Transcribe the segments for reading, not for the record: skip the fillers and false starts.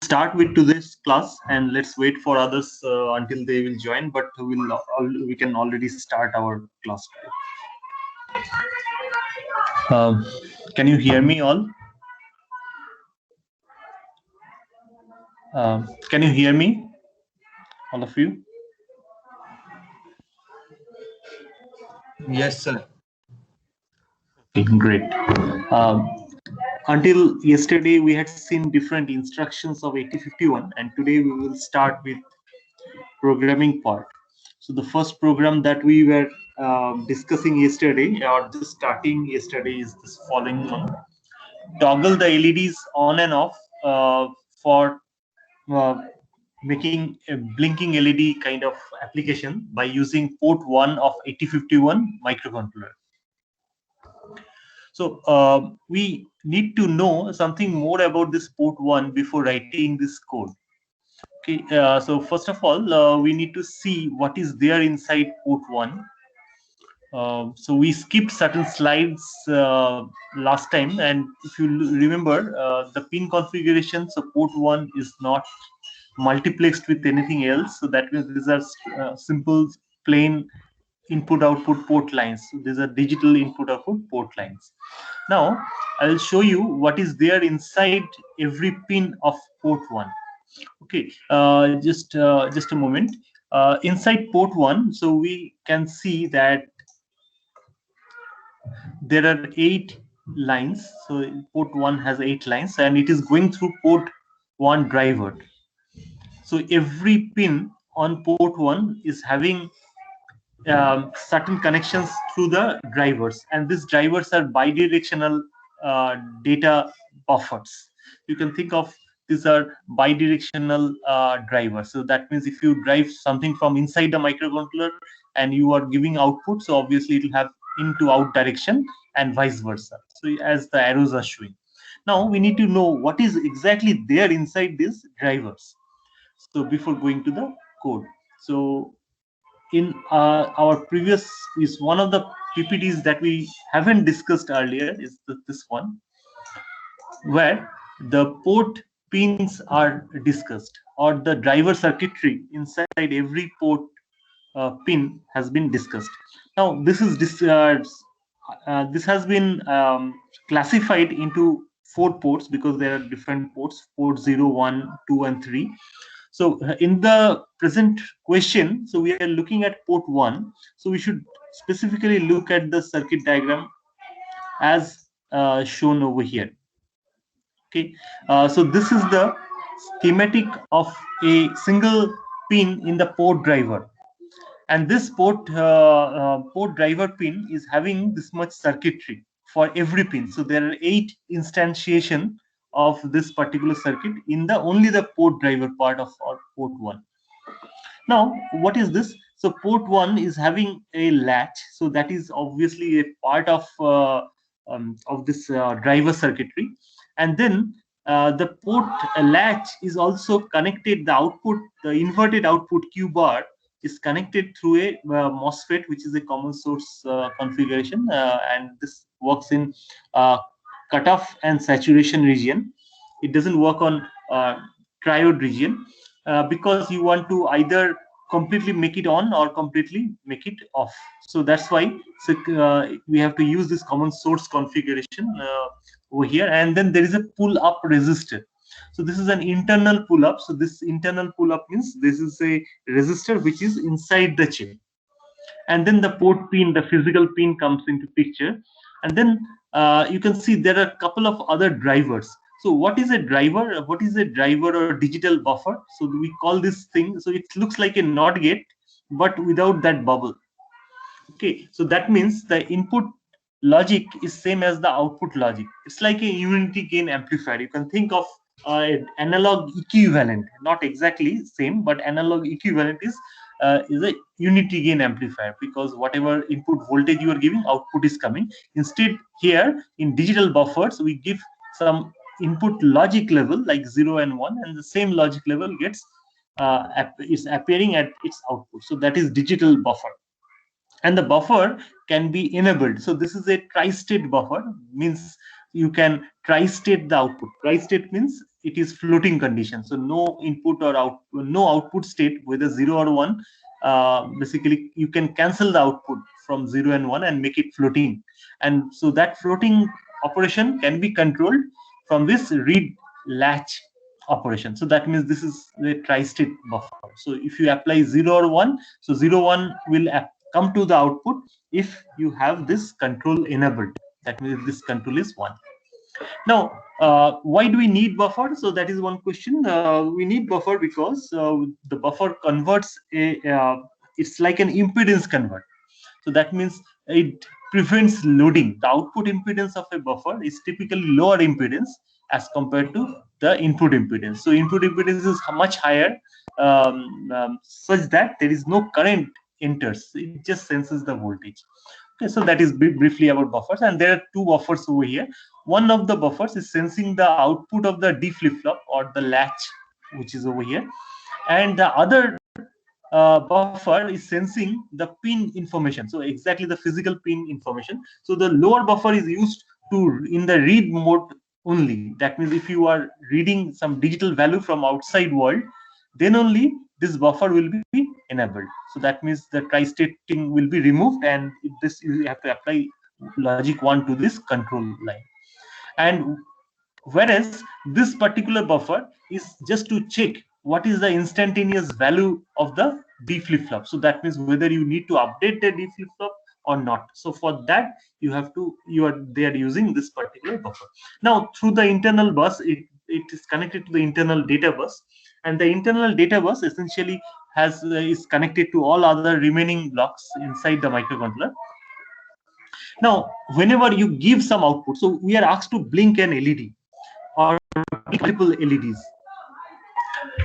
start with today's class, and let's wait for others until they will join, but we can already start our class. Um, can you hear me all? Can you hear me, all of you? Yes, sir. Okay, great. Um, until yesterday, we had seen different instructions of 8051, and today we will start with programming part. So the first program that we were discussing yesterday, or just starting yesterday, is this following one. Toggle the LEDs on and off for uh, making a blinking LED kind of application by using port 1 of 8051 microcontroller. So we need to know something more about this port 1 before writing this code. Okay, so first of all, we need to see what is there inside port 1. So we skipped certain slides last time, and if you remember, the pin configuration, so port 1 is not multiplexed with anything else. So that means these are simple, plain input-output port lines. So these are digital input-output port lines. Now, I'll show you what is there inside every pin of port 1. Okay, just a moment. Inside port 1, so we can see that there are 8 lines. So port 1 has 8 lines, and it is going through port 1 driver. So every pin on port 1 is having certain connections through the drivers, and these drivers are bidirectional data buffers. You can think of these are bidirectional drivers. So that means if you drive something from inside the microcontroller and you are giving output, so obviously it will have in to out direction and vice versa. So as the arrows are showing. Now we need to know what is exactly there inside these drivers. So before going to the code, so in our previous is one of the PPTs that we haven't discussed earlier is this one, where the port pins are discussed, or the driver circuitry inside every port pin has been discussed. Now this has been classified into 4 ports because there are different ports: port 0, 1, 2, and 3. So in the present question, so we are looking at port 1. So we should specifically look at the circuit diagram as shown over here. Okay, so this is the schematic of a single pin in the port driver, and this port driver pin is having this much circuitry for every pin. So there are 8 instantiation of this particular circuit in the only the port driver part of our port 1. Now, what is this? So port 1 is having a latch. So that is obviously a part of this driver circuitry. And then the port latch is also connected, the output, the inverted output Q bar is connected through a MOSFET, which is a common source configuration. And this works in cutoff and saturation region. It doesn't work on triode region. Because you want to either completely make it on or completely make it off. So that's why we have to use this common source configuration over here. And then there is a pull up resistor. So this is an internal pull up. So this internal pull up means this is a resistor which is inside the chip. And then the port pin, the physical pin, comes into picture. And then you can see there are a couple of other drivers. So what is a driver? What is a driver or digital buffer? So we call this thing, so it looks like a NOT gate, but without that bubble. Okay, so that means the input logic is same as the output logic. It's like a unity gain amplifier. You can think of an analog equivalent, not exactly same, but analog equivalent is a unity gain amplifier, because whatever input voltage you are giving, output is coming. Instead, here in digital buffers, we give some input logic level like 0 and 1, and the same logic level gets is appearing at its output. So that is digital buffer. And the buffer can be enabled. So this is a tri-state buffer, means you can tri-state the output. Tri-state means it is floating condition. So no input or no output state, whether 0 or 1. Basically, you can cancel the output from 0 and 1 and make it floating. And so that floating operation can be controlled from this read latch operation. So that means this is the tri-state buffer. So if you apply 0 or 1, so 0, 1 will come to the output if you have this control enabled. That means this control is 1. Now, why do we need buffer? So that is one question. We need buffer because the buffer converts it's like an impedance convert. So that means it prevents loading. The output impedance of a buffer is typically lower impedance as compared to the input impedance. So input impedance is much higher, such that there is no current enters. It just senses the voltage. Okay, so that is briefly about buffers, and there are two buffers over here. One of the buffers is sensing the output of the D flip-flop or the latch, which is over here, and the other buffer is sensing the pin information. So exactly the physical pin information. So the lower buffer is used to in the read mode only. That means if you are reading some digital value from outside world, then only this buffer will be enabled. So that means the tri-stating will be removed, and this you have to apply logic 1 to this control line. And whereas this particular buffer is just to check what is the instantaneous value of the D flip-flop. So that means whether you need to update the D flip-flop or not. So for that, they are using this particular buffer. Now through the internal bus, it is connected to the internal data bus, and the internal data bus essentially is connected to all other remaining blocks inside the microcontroller. Now, whenever you give some output, so we are asked to blink an LED or multiple LEDs.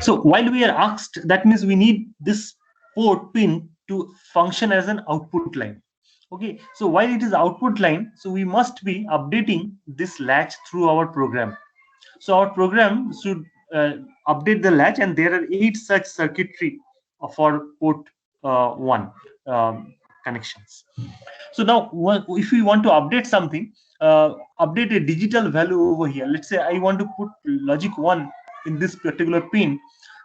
So while we are asked, that means we need this port pin to function as an output line. Okay, so while it is output line, so we must be updating this latch through our program. So our program should update the latch, and there are 8 such circuitry for port 1 connections. So now, if we want to update something, update a digital value over here. Let's say I want to put logic 1 in this particular pin,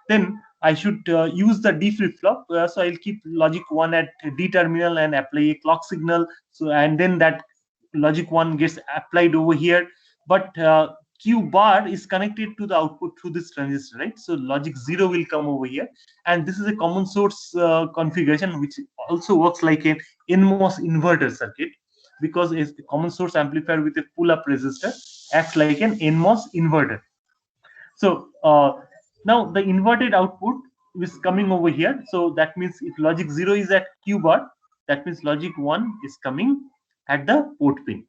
then I should use the D flip-flop. So I'll keep logic 1 at D terminal and apply a clock signal. So and then that logic 1 gets applied over here. But Q bar is connected to the output through this transistor, right? So logic 0 will come over here, and this is a common source configuration, which also works like an NMOS inverter circuit, because a common source amplifier with a pull-up resistor acts like an NMOS inverter. So now the inverted output is coming over here. So that means if logic 0 is at Q bar, that means logic 1 is coming at the port pin.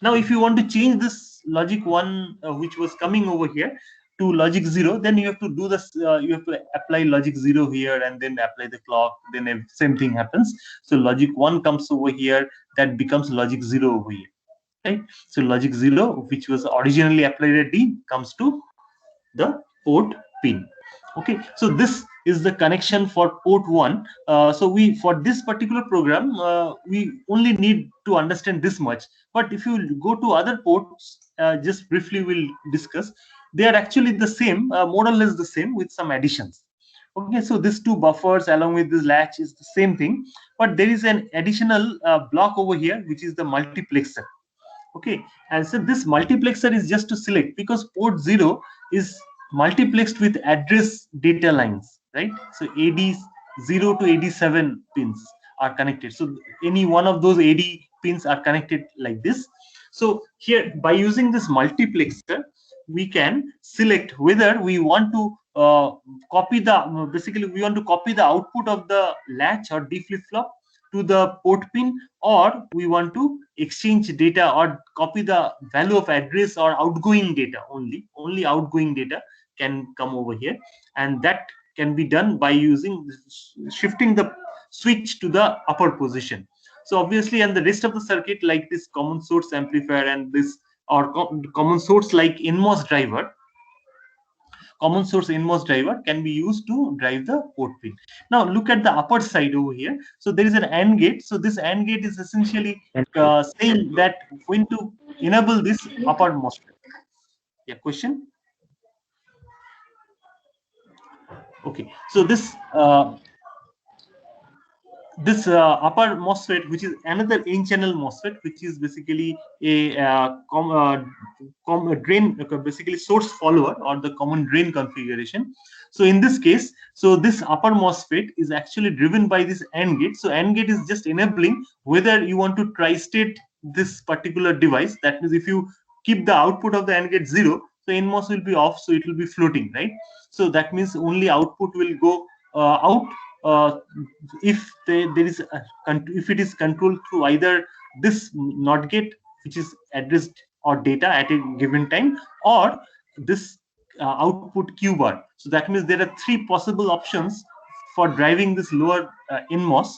Now, if you want to change this logic 1, which was coming over here, to logic 0, then you have to do this. You have to apply logic 0 here and then apply the clock. Then same thing happens. So logic 1 comes over here. That becomes logic 0 over here. Right? So logic 0, which was originally applied at D, comes to the port pin. Okay, so this is the connection for port 1. So for this particular program, we only need to understand this much. But if you go to other ports, just briefly we'll discuss, they are actually the same, more or less the same, with some additions. Okay, so these two buffers along with this latch is the same thing, but there is an additional block over here, which is the multiplexer. Okay, and so this multiplexer is just to select, because port 0 is multiplexed with address data lines, right? So AD 0 to AD 7 pins are connected. So any one of those AD pins are connected like this. So here, by using this multiplexer, we can select whether we want to copy the, basically we want to copy the output of the latch or D flip-flop to the port pin, or we want to exchange data or copy the value of address or outgoing data. Only outgoing data can come over here, and that can be done by using shifting the switch to the upper position. So obviously, and the rest of the circuit, like this common source amplifier and this, or common source like NMOS driver, common source NMOS driver can be used to drive the port pin. Now look at the upper side over here. So there is an AND gate. So this AND gate is essentially saying that when to enable this uppermost. Yeah, question? Okay, so this upper MOSFET, which is another n-channel MOSFET, which is basically a drain, basically source follower or the common drain configuration. So in this case, so this upper MOSFET is actually driven by this AND gate. So AND gate is just enabling whether you want to tri-state this particular device. That means if you keep the output of the AND gate 0, so NMOS will be off, so it will be floating, right? So that means only output will go out if there is if it is controlled through either this NOT gate, which is addressed or data at a given time, or this output Q bar. So that means there are three possible options for driving this lower NMOS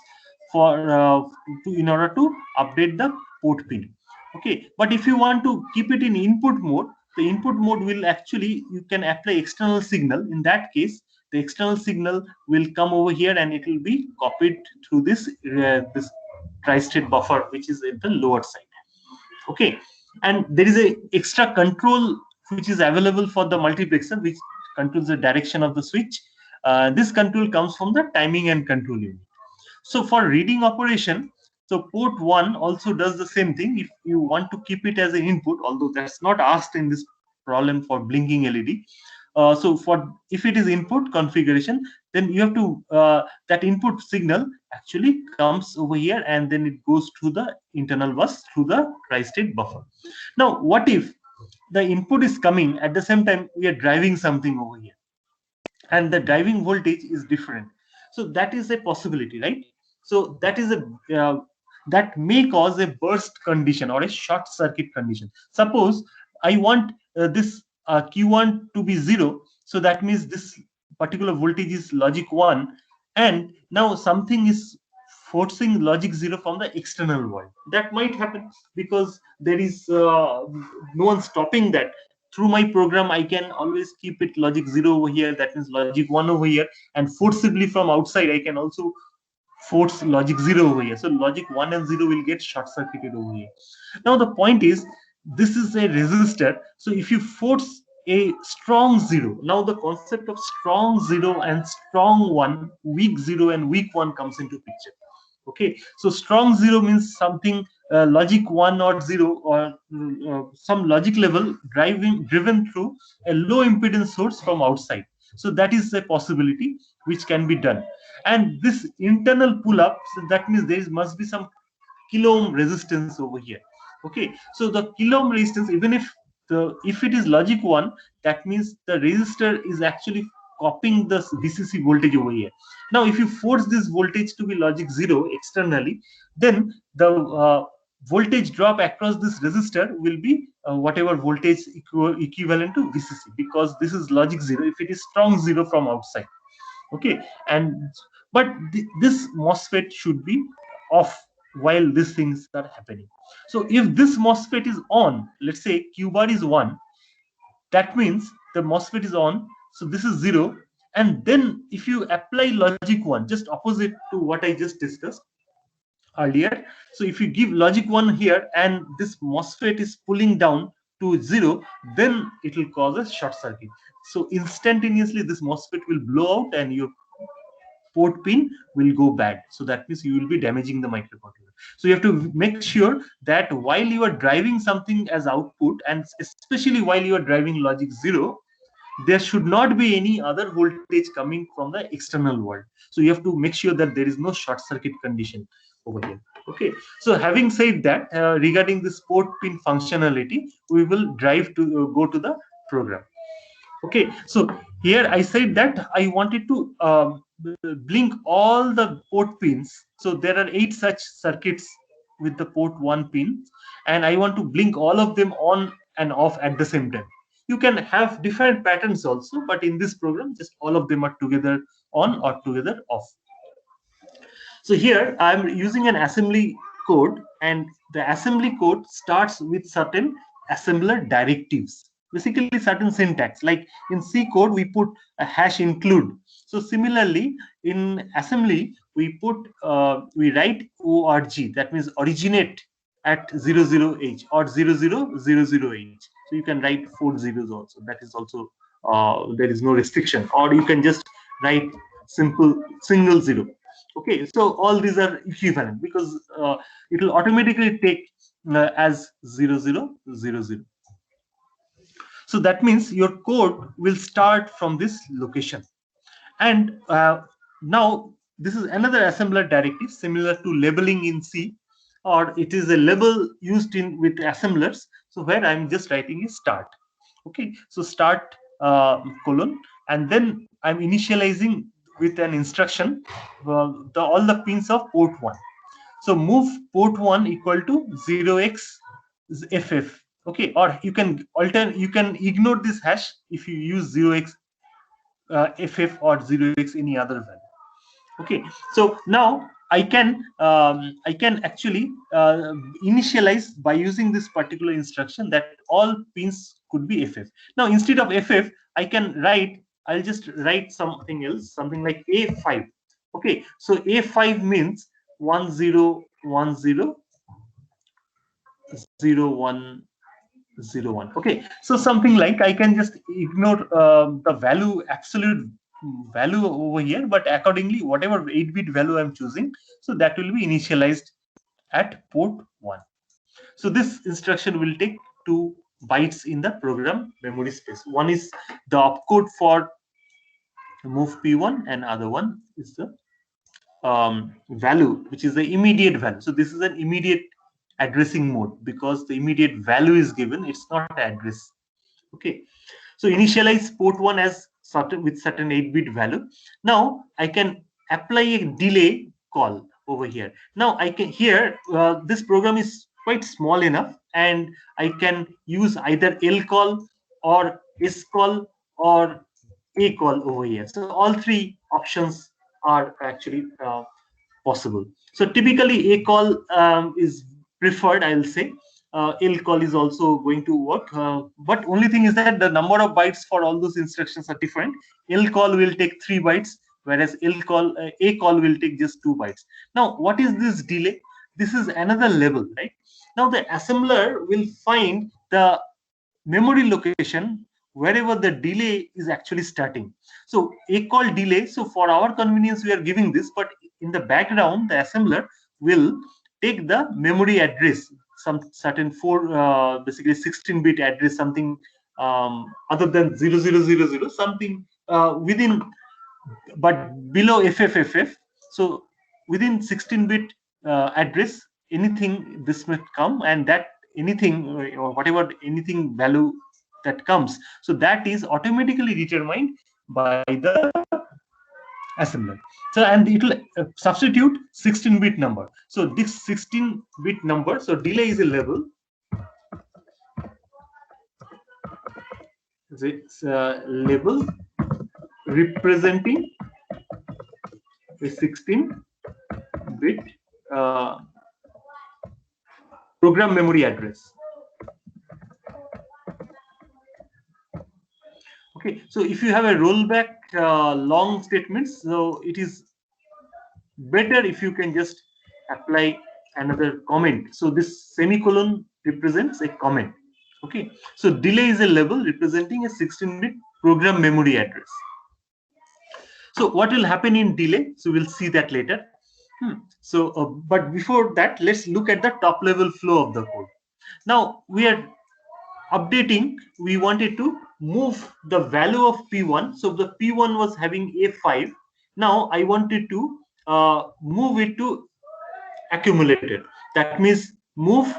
for in order to update the port pin. Okay, but if you want to keep it in input mode, the input mode will actually, you can apply external signal. In that case, the external signal will come over here and it will be copied through this tri-state buffer, which is at the lower side. Okay, and there is a extra control which is available for the multiplexer, which controls the direction of the switch. This control comes from the timing and control unit. So for reading operation, so port 1 also does the same thing. If you want to keep it as an input, although that's not asked in this problem for blinking LED. So for if it is input configuration, then you have to that input signal actually comes over here and then it goes to the internal bus through the tri-state buffer. Now, what if the input is coming at the same time we are driving something over here, and the driving voltage is different? So that is a possibility, right? So that is a that may cause a burst condition or a short circuit condition. Suppose I want this Q1 to be 0, so that means this particular voltage is logic 1, and now something is forcing logic 0 from the external world. That might happen because there is no one stopping that. Through my program, I can always keep it logic 0 over here, that means logic 1 over here, and forcibly from outside I can also force logic 0 over here. So logic 1 and 0 will get short circuited over here. Now the point is, this is a resistor, so if you force a strong 0, now the concept of strong 0 and strong 1, weak 0 and weak 1 comes into picture. Okay, so strong 0 means something logic 1 or 0 or some logic level driven through a low impedance source from outside. So that is a possibility which can be done. And this internal pull up, so that means there must be some kilo ohm resistance over here. Okay, so the kilo ohm resistance, even if it is logic 1, that means the resistor is actually copying the VCC voltage over here. Now if you force this voltage to be logic 0 externally, then the voltage drop across this resistor will be whatever voltage equivalent to VCC, because this is logic 0 if it is strong 0 from outside. Okay, and but this MOSFET should be off while these things are happening. So if this MOSFET is on, let's say Q bar is 1, that means the MOSFET is on, so this is 0, and then if you apply logic 1, just opposite to what I just discussed earlier. So if you give logic 1 here and this MOSFET is pulling down to 0, then it will cause a short circuit. So instantaneously this MOSFET will blow out and your port pin will go bad. So that means you will be damaging the microcontroller. So you have to make sure that while you are driving something as output, and especially while you are driving logic 0, there should not be any other voltage coming from the external world. So you have to make sure that there is no short circuit condition over here. Okay, so having said that, regarding this port pin functionality, we will drive to go to the program. Okay, so here I said that I wanted to blink all the port pins. So there are 8 such circuits with the port 1 pin, and I want to blink all of them on and off at the same time. You can have different patterns also, but in this program, just all of them are together on or together off. So here I'm using an assembly code, and the assembly code starts with certain assembler directives, basically certain syntax. Like in C code, we put a hash include. So similarly, in assembly, we write org, that means originate at 00h or 0000h. So you can write 4 zeros also. That is also there is no restriction, or you can just write simple single zero. Okay, so all these are equivalent because it will automatically take as 0000. So that means your code will start from this location. And now this is another assembler directive similar to labeling in C, or it is a label used in with assemblers. So where I'm just writing is start. Okay, so start colon, and then I'm initializing with an instruction all the pins of port 1. So move port 1 equal to 0x ff. Okay, or you can ignore this hash if you use 0x ff or 0x any other value. Okay, so now I can actually initialize by using this particular instruction that all pins could be ff. Now instead of ff I'll just write something else, something like a5. Okay, so a5 means 10100101. Okay, so something like I can just ignore the value, absolute value over here, but accordingly whatever 8-bit value I'm choosing, so that will be initialized at port 1. So this instruction will take 2 bytes in the program memory space. One is the opcode for move p1, and other one is the value, which is the immediate value. So this is an immediate addressing mode because the immediate value is given, it's not address. Okay, so initialize port 1 as certain 8-bit value. Now I can apply a delay call over here. Now I can here this program is quite small enough, and I can use either L call or S call or A call over here. So all three options are actually possible. So typically A call is preferred, I'll say. L call is also going to work, but only thing is that the number of bytes for all those instructions are different. L call will take 3 bytes, whereas A call will take just 2 bytes. Now what is this delay? This is another level, right? Now the assembler will find the memory location wherever the delay is actually starting. So A call delay, so for our convenience we are giving this, but in the background the assembler will take the memory address, some certain basically 16-bit address, something other than 0000, something within, but below FFFF. So within 16-bit address, anything this may come, and that anything or whatever anything value that comes, so that is automatically determined by the assembler. So and it will substitute 16-bit number. So this 16-bit number, so delay is a level. It's a label representing a 16-bit program memory address. Okay, so if you have a rollback long statements, so it is better if you can just apply another comment. So this semicolon represents a comment. Okay, so delay is a label representing a 16-bit program memory address. So what will happen in delay? So we'll see that later. So, but before that, let's look at the top level flow of the code. Now we are updating. We wanted to move the value of P1. So the P1 was having A5. Now I wanted to move it to accumulated. That means move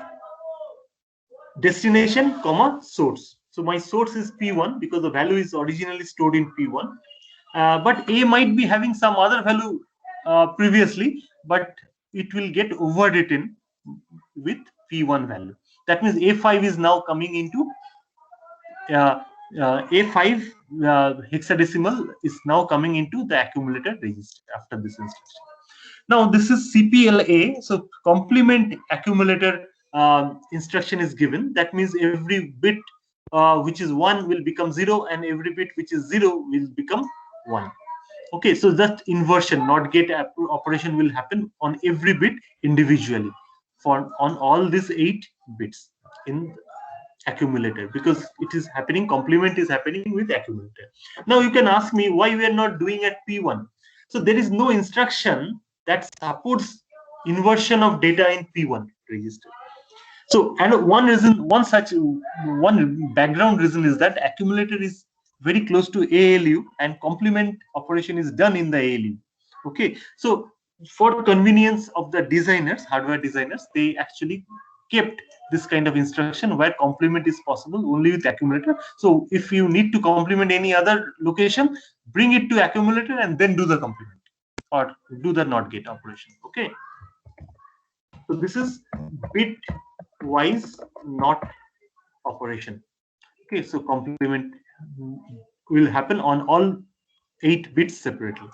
destination, comma, source. So my source is P1 because the value is originally stored in P1. But A might be having some other value previously, but it will get overwritten with P1 value. That means A5 is now coming into A5 hexadecimal is now coming into the accumulated register after this instruction. Now this is CPLA, so complement accumulator instruction is given. That means every bit which is 1 will become 0, and every bit which is 0 will become 1. Okay, so that inversion, not get operation will happen on every bit individually for on all these 8 bits in accumulator, because it is happening, complement is happening with accumulator. Now you can ask me why we are not doing at P1. So there is no instruction that supports inversion of data in P1 register. So, and one reason, one background reason is that accumulator is very close to ALU and complement operation is done in the ALU. Okay, so for convenience of the designers, hardware designers, they actually kept this kind of instruction where complement is possible only with accumulator. So if you need to complement any other location, bring it to accumulator and then do the complement or do the NOT gate operation. Okay. So this is bit-wise NOT operation. Okay, so complement will happen on all 8 bits separately.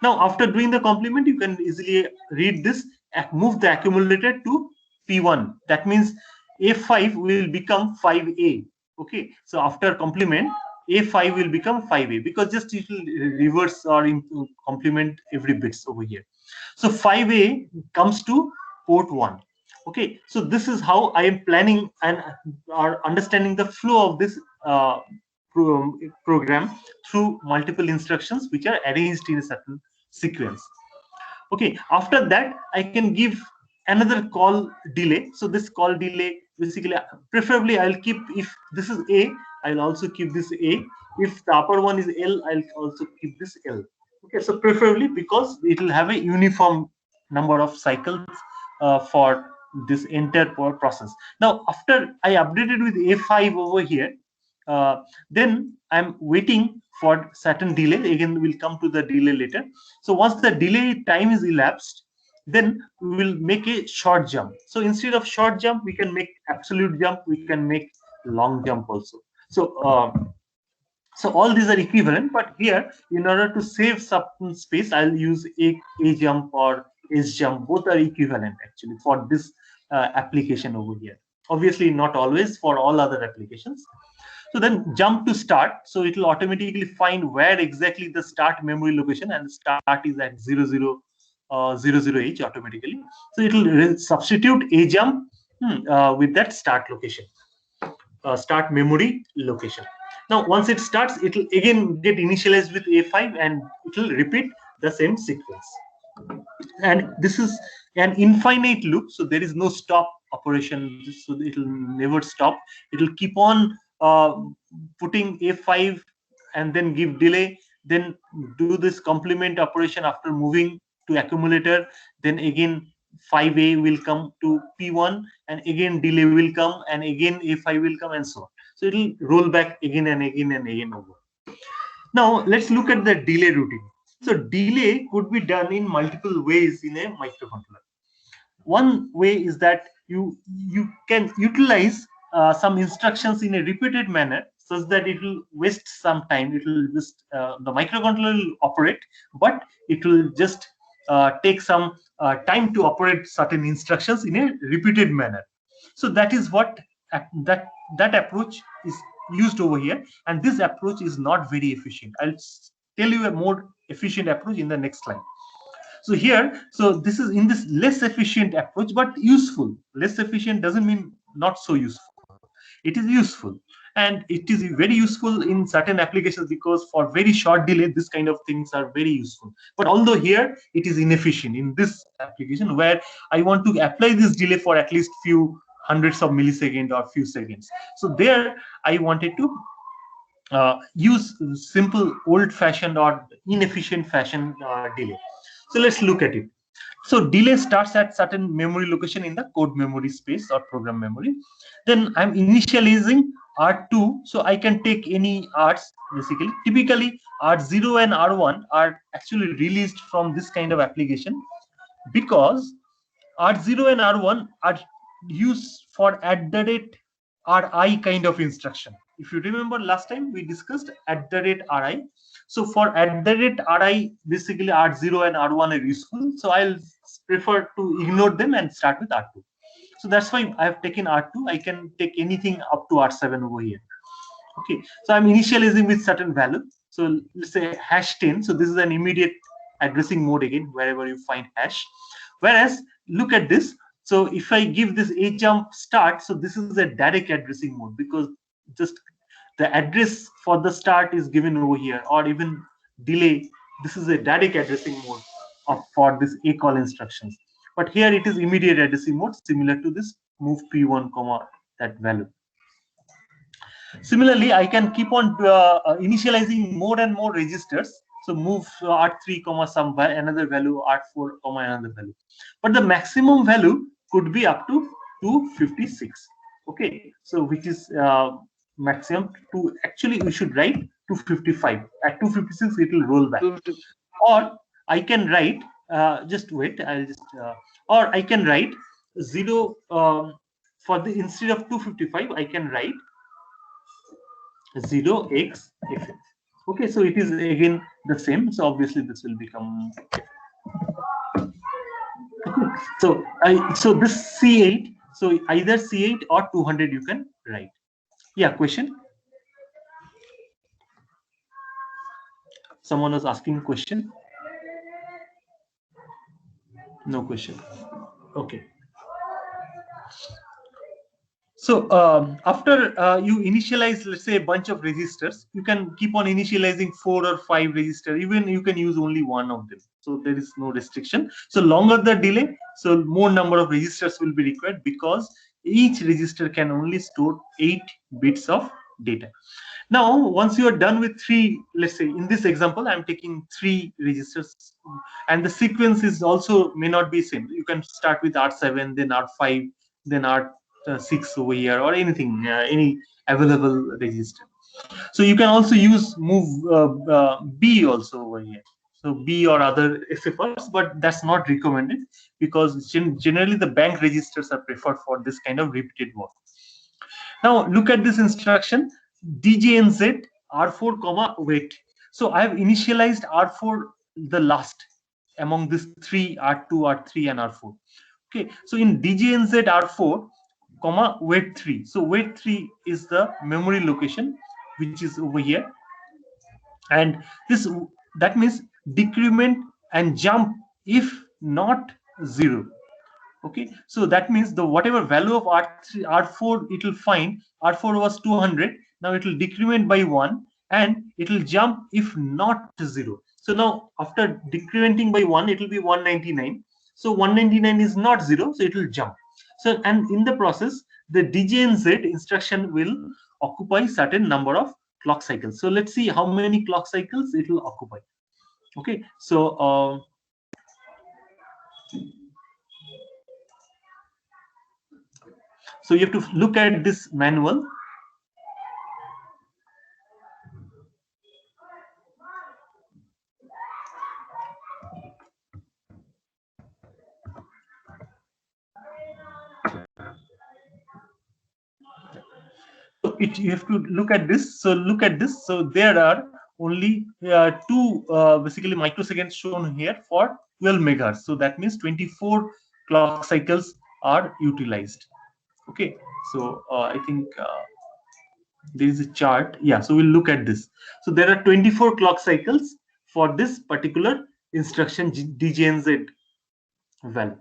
Now, after doing the complement, you can easily read this, move the accumulator to P1. That means A5 will become 5A. Okay, so after complement, A5 will become 5A because just it will reverse or complement every bits over here. So 5A comes to port 1. Okay, so this is how I am planning and are understanding the flow of this program through multiple instructions which are arranged in a certain sequence. Okay, after that I can give another call delay. So this call delay basically, preferably I'll keep, if this is A, I'll also keep this A. If the upper one is L, I'll also keep this L. Okay, so preferably because it will have a uniform number of cycles for this entire process. Now, after I updated with A5 over here, then I'm waiting for certain delay. Again, we'll come to the delay later. So once the delay time is elapsed, then we will make a short jump. So instead of short jump, we can make absolute jump. We can make long jump also. So all these are equivalent, but here, in order to save some space, I'll use a jump or S jump. Both are equivalent actually for this application over here. Obviously, not always for all other applications. So then jump to start. So it will automatically find where exactly the start memory location, and start is at 00H automatically. So it will substitute a jump with that start location, start memory location. Now, once it starts, it will again get initialized with A5 and it will repeat the same sequence. And this is an infinite loop, so there is no stop operation, so it will never stop. It will keep on putting A5 and then give delay, then do this complement operation after moving to accumulator, then again 5A will come to P1 and again delay will come and again A5 will come and so on. So it will roll back again and again and again over. Now let's look at the delay routine. So delay could be done in multiple ways in a microcontroller. One way is that you can utilize some instructions in a repeated manner such that it will waste some time. It will just the microcontroller will operate, but it will just take some time to operate certain instructions in a repeated manner. So that is what that approach is used over here, and this approach is not very efficient. I'll tell you a more efficient approach in the next slide. So here, so this is in this less efficient approach, but useful. Less efficient doesn't mean not so useful. It is useful, and it is very useful in certain applications because for very short delay, this kind of things are very useful. But although here it is inefficient in this application where I want to apply this delay for at least few hundreds of milliseconds or few seconds. So there I wanted to use simple old-fashioned or inefficient fashion delay. So let's look at it. So delay starts at certain memory location in the code memory space or program memory. Then I'm initializing R2, so I can take any arts basically. Typically, R0 and R1 are actually released from this kind of application because R0 and R1 are used for @RI kind of instruction. If you remember last time we discussed @RI. So for @RI, basically R0 and R1 are useful. So I'll prefer to ignore them and start with R2. So that's why I have taken R2. I can take anything up to R7 over here. Okay, so I'm initializing with certain value. So let's say #10. So this is an immediate addressing mode again, wherever you find hash. Whereas look at this. So if I give this a jump start, so this is a direct addressing mode, because just the address for the start is given over here, or even delay. This is a direct addressing mode for this a call instructions. But here it is immediate addressing mode, similar to this move p1 comma that value. Similarly, I can keep on initializing more and more registers. So move R3 comma some another value, R4 comma another value. But the maximum value could be up to 256. Okay, so which is maximum to, actually we should write 255. At 256 it will roll back. Or I can write, just wait, I'll just or I can write 0 for the, instead of 255 I can write 0x ff. Okay, so it is again the same. So obviously this will become, okay. So this C8, so either C8 or 200 you can write. Yeah, question. Someone was asking question. No question. Okay. So after you initialize, let's say, a bunch of registers, you can keep on initializing 4 or 5 registers. Even you can use only one of them. So there is no restriction. So longer the delay, so more number of registers will be required, because each register can only store 8 bits of data. Now, once you are done with 3, let's say in this example, I'm taking 3 registers, and the sequence is also may not be same. You can start with R7, then R5, then R6 over here, or anything, any available register. So you can also use move B also over here. So B or other SFRs, but that's not recommended, because generally the bank registers are preferred for this kind of repeated work. Now look at this instruction, djnz r4 comma wait. So I have initialized r4 the last among these 3, r2, r3 and r4. Okay, so in djnz r4 comma wait 3, so wait 3 is the memory location which is over here, and this, that means decrement and jump if not 0. Okay, so that means the whatever value of R3, R4 it will find, R4 was 200, now it will decrement by 1, and it will jump if not 0. So now after decrementing by 1, it will be 199. So 199 is not 0, so it will jump. So, and in the process, the djnz instruction will occupy certain number of clock cycles. So let's see how many clock cycles it will occupy. Okay, so so you have to look at this manual. So you have to look at this. So look at this. So there are only 2 basically microseconds shown here for 12 megahertz. So that means 24 clock cycles are utilized. Okay. So I think there is a chart. Yeah. So we'll look at this. So there are 24 clock cycles for this particular instruction djnz value.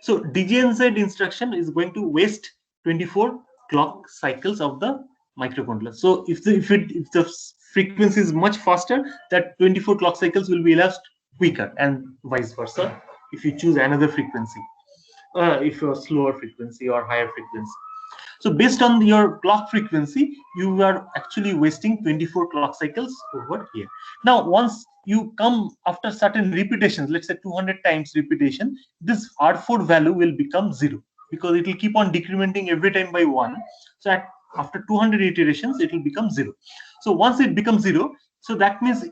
So djnz instruction is going to waste 24 clock cycles of the microcontroller. So if the frequency is much faster, that 24 clock cycles will be elapsed quicker, and vice versa if you choose another frequency, if you're slower frequency or higher frequency. So based on your clock frequency, you are actually wasting 24 clock cycles over here. Now, once you come after certain repetitions, let's say 200 times repetition, this R4 value will become 0, because it will keep on decrementing every time by 1. So after 200 iterations, it will become 0. So once it becomes 0, so that means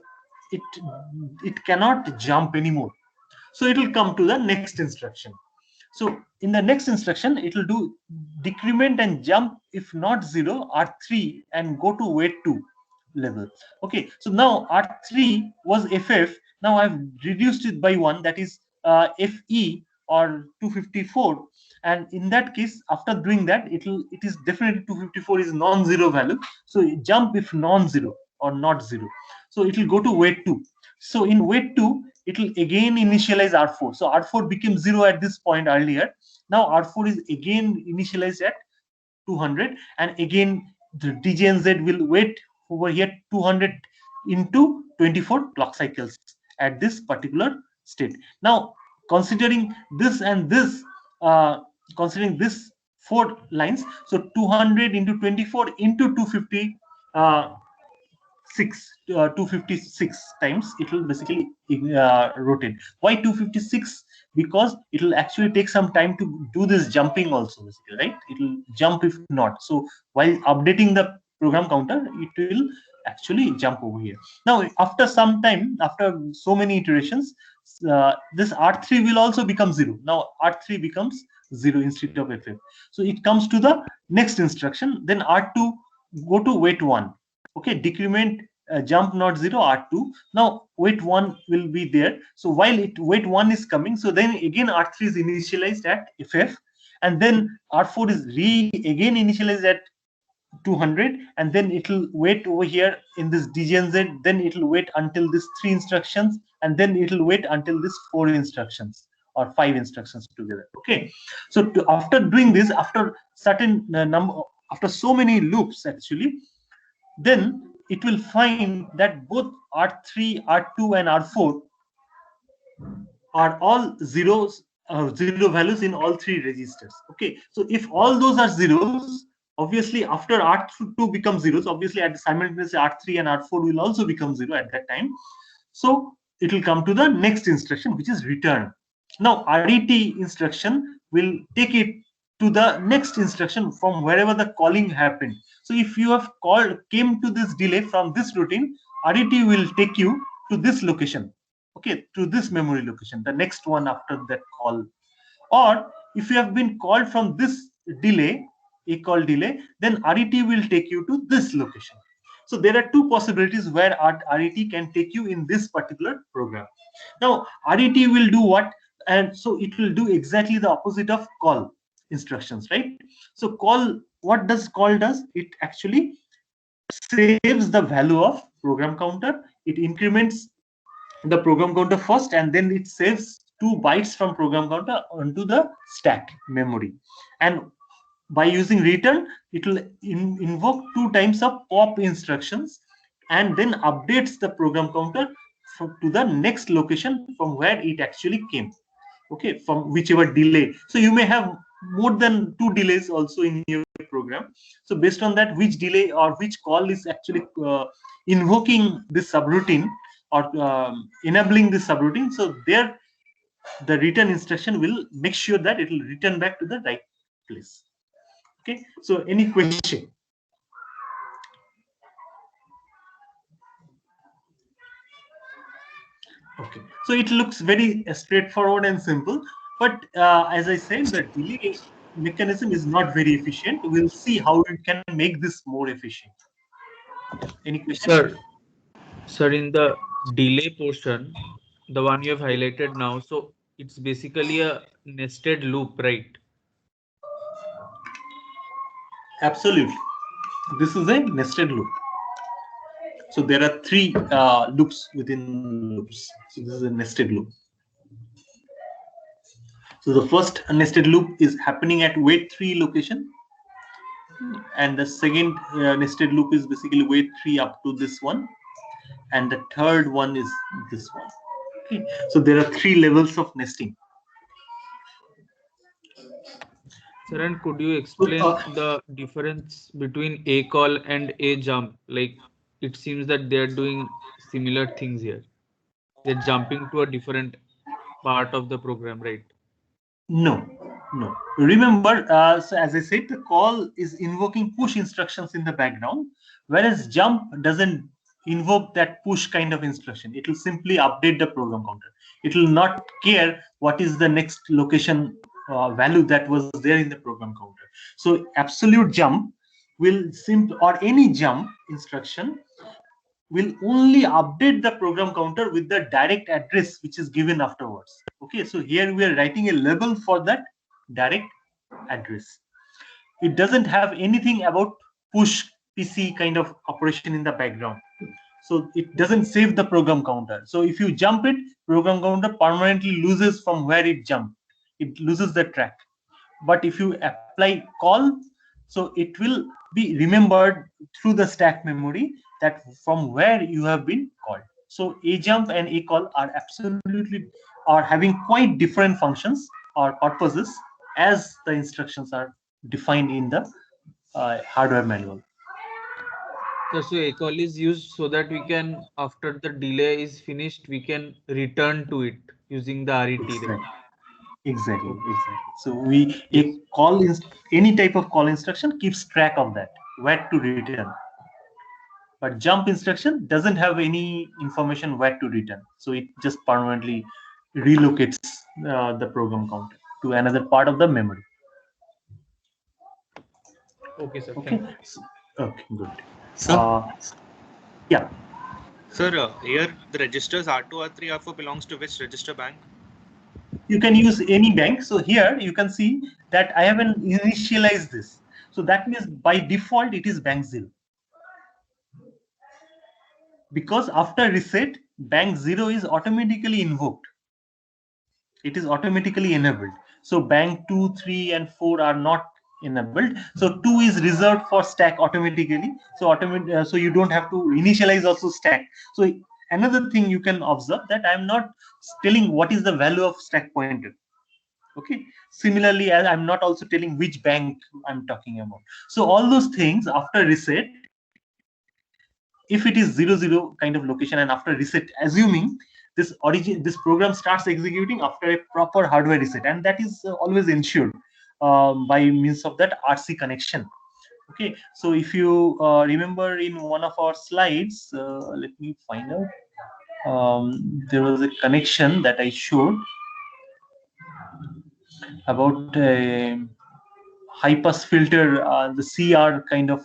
it cannot jump anymore. So it will come to the next instruction. So in the next instruction, it will do decrement and jump if not 0, R3, and go to wait 2 level. Okay, so now R3 was FF. Now I've reduced it by 1, that is FE or 254. And in that case, after doing that, it is definitely 254 is non-zero value. So jump if non-zero or not 0. So it will go to wait 2. So in wait 2, it will again initialize R4. So R4 became 0 at this point earlier. Now R4 is again initialized at 200, and again the DJNZ will wait over here 200 into 24 clock cycles at this particular state. Now considering this and this, considering this 4 lines, so 200 into 24 into 250, 256 times it will basically rotate. Why 256? Because it will actually take some time to do this jumping also, basically, right? It will jump if not. So while updating the program counter, it will actually jump over here. Now after some time, after so many iterations, this R3 will also become 0. Now R3 becomes 0 instead of FF. So it comes to the next instruction. Then R2 go to wait 1. Okay, decrement, jump not 0, R2. Now wait 1 will be there. So while wait 1 is coming, so then again R3 is initialized at FF, and then R4 is again initialized at 200, and then it will wait over here in this DGNZ. Then it will wait until this 3 instructions, and then it will wait until this 4 instructions or 5 instructions together. Okay, so after doing this, after certain number, after so many loops actually, then it will find that both R3, R2, and R4 are all zeros, 0 values in all 3 registers. Okay, so if all those are zeros, obviously after R2 becomes zeros, obviously at simultaneously R3 and R4 will also become 0 at that time. So it will come to the next instruction, which is return. Now RET instruction will take it to the next instruction from wherever the calling happened. So if you have came to this delay from this routine, RET will take you to this location, okay, to this memory location, the next one after that call. Or if you have been called from this delay, a call delay, then RET will take you to this location. So there are 2 possibilities where RET can take you in this particular program. Now RET will do what? And so it will do exactly the opposite of call instructions, right? So call, what does call does? It actually saves the value of program counter. It increments the program counter first, and then it saves 2 bytes from program counter onto the stack memory. And by using return, it will invoke 2 times of pop instructions, and then updates the program counter to the next location from where it actually came. Okay, from whichever delay. So you may have more than 2 delays also in your program. So based on that, which delay or which call is actually invoking this subroutine or enabling this subroutine, so there the return instruction will make sure that it will return back to the right place. Okay, so any question? Okay, so it looks very straightforward and simple, but as I said, the delay mechanism is not very efficient. We'll see how we can make this more efficient. Any question? Sir, in the delay portion, the one you have highlighted now, so it's basically a nested loop, right? Absolutely. This is a nested loop. So there are 3 loops within loops. So this is a nested loop. So the first nested loop is happening at wait 3 location, and the second nested loop is basically wait 3 up to this one, and the third one is this one. Okay, so there are 3 levels of nesting. Sir, and could you explain the difference between a call and a jump? Like, it seems that they're doing similar things here. They're jumping to a different part of the program, right? No, no. Remember, so as I said, the call is invoking push instructions in the background, whereas jump doesn't invoke that push kind of instruction. It will simply update the program counter. It will not care what is the next location value that was there in the program counter. So absolute jump will or any jump instruction will only update the program counter with the direct address which is given afterwards. Okay, so here we are writing a label for that direct address. It doesn't have anything about push PC kind of operation in the background. So it doesn't save the program counter. So if you jump it, program counter permanently loses from where it jumped. It loses the track. But if you apply call, so it will be remembered through the stack memory that from where you have been called. So a jump and a call are absolutely are having quite different functions or purposes as the instructions are defined in the hardware manual. So a call is used so that we can, after the delay is finished, we can return to it using the RET, right? Exactly. Exactly, Okay. exactly. So we Yes. a call is any type of call instruction keeps track of that where to return. But jump instruction doesn't have any information where to return. So it just permanently relocates the program counter to another part of the memory. Okay, sir. Okay. Thank you. So, okay, good. Sir, Uh, yeah, sir, here the registers R2, R3, R4 belongs to which register bank? you can use any bank. So here you can see that I haven't initialized this. So that means by default it is bank 0. Because after reset, bank 0 is automatically invoked. It is automatically enabled. So bank 2, 3, and 4 are not enabled. So 2 is reserved for stack automatically. So you don't have to initialize also stack. So another thing you can observe that I am not telling what is the value of stack pointer. Okay. Similarly, as I'm not also telling which bank I'm talking about. So all those things after reset, if it is 0, 0 kind of location and after reset, assuming this program starts executing after a proper hardware reset, and that is always ensured by means of that RC connection. Okay, so if you remember in one of our slides, let me find out. There was a connection that I showed about a high pass filter, the CR kind of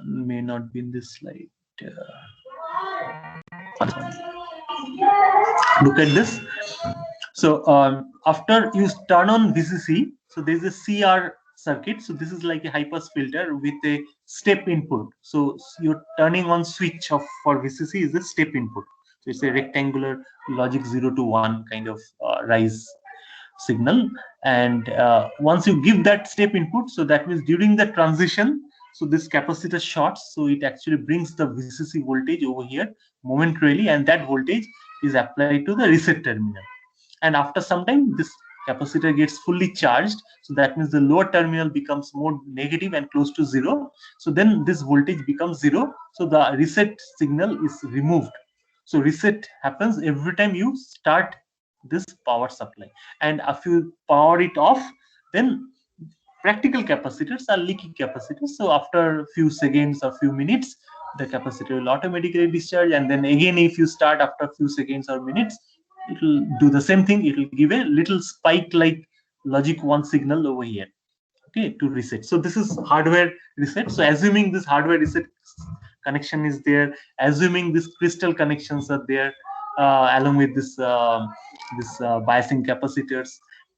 may not be in this slide. Look at this. So after you turn on VCC, so there's a CR circuit. So this is like a high pass filter with a step input. So you're turning on switch of for VCC is a step input. So it's a rectangular logic 0 to 1 kind of rise signal. And once you give that step input, so that means during the transition, so this capacitor shorts, so it actually brings the VCC voltage over here momentarily, and that voltage is applied to the reset terminal. And after some time, this capacitor gets fully charged, so that means the lower terminal becomes more negative and close to 0. So then this voltage becomes 0, so the reset signal is removed. So reset happens every time you start this power supply, and if you power it off, then practical capacitors are leaky capacitors. So after a few seconds or few minutes, the capacitor will automatically discharge, and then again if you start after a few seconds or minutes, it will do the same thing. It will give a little spike like logic 1 signal over here, okay, to reset. So this is hardware reset. So assuming this hardware reset connection is there, assuming these crystal connections are there, along with this biasing capacitors,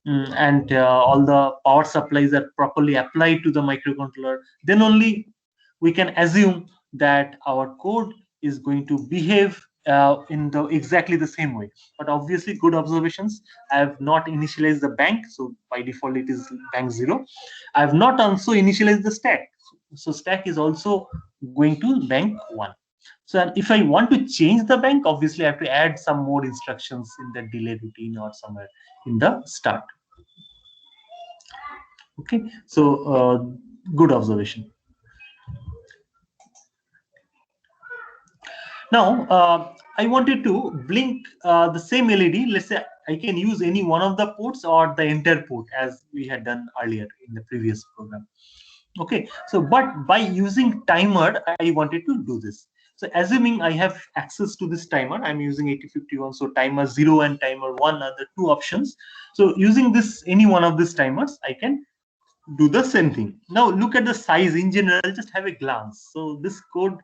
and all the power supplies are properly applied to the microcontroller, then only we can assume that our code is going to behave in the exactly the same way. But obviously, good observations. I have not initialized the bank, so by default it is bank 0. I have not also initialized the stack, so stack is also going to bank 1. So if I want to change the bank, obviously I have to add some more instructions in the delay routine or somewhere in the start. Okay, so good observation. Now, I wanted to blink the same LED. Let's say I can use any one of the ports or the entire port as we had done earlier in the previous program. Okay, so but by using timer, I wanted to do this. So assuming I have access to this timer, I'm using 8051. So timer 0 and timer 1 are the two options. So using this, any one of these timers, I can do the same thing. Now look at the size in general, just have a glance. So this code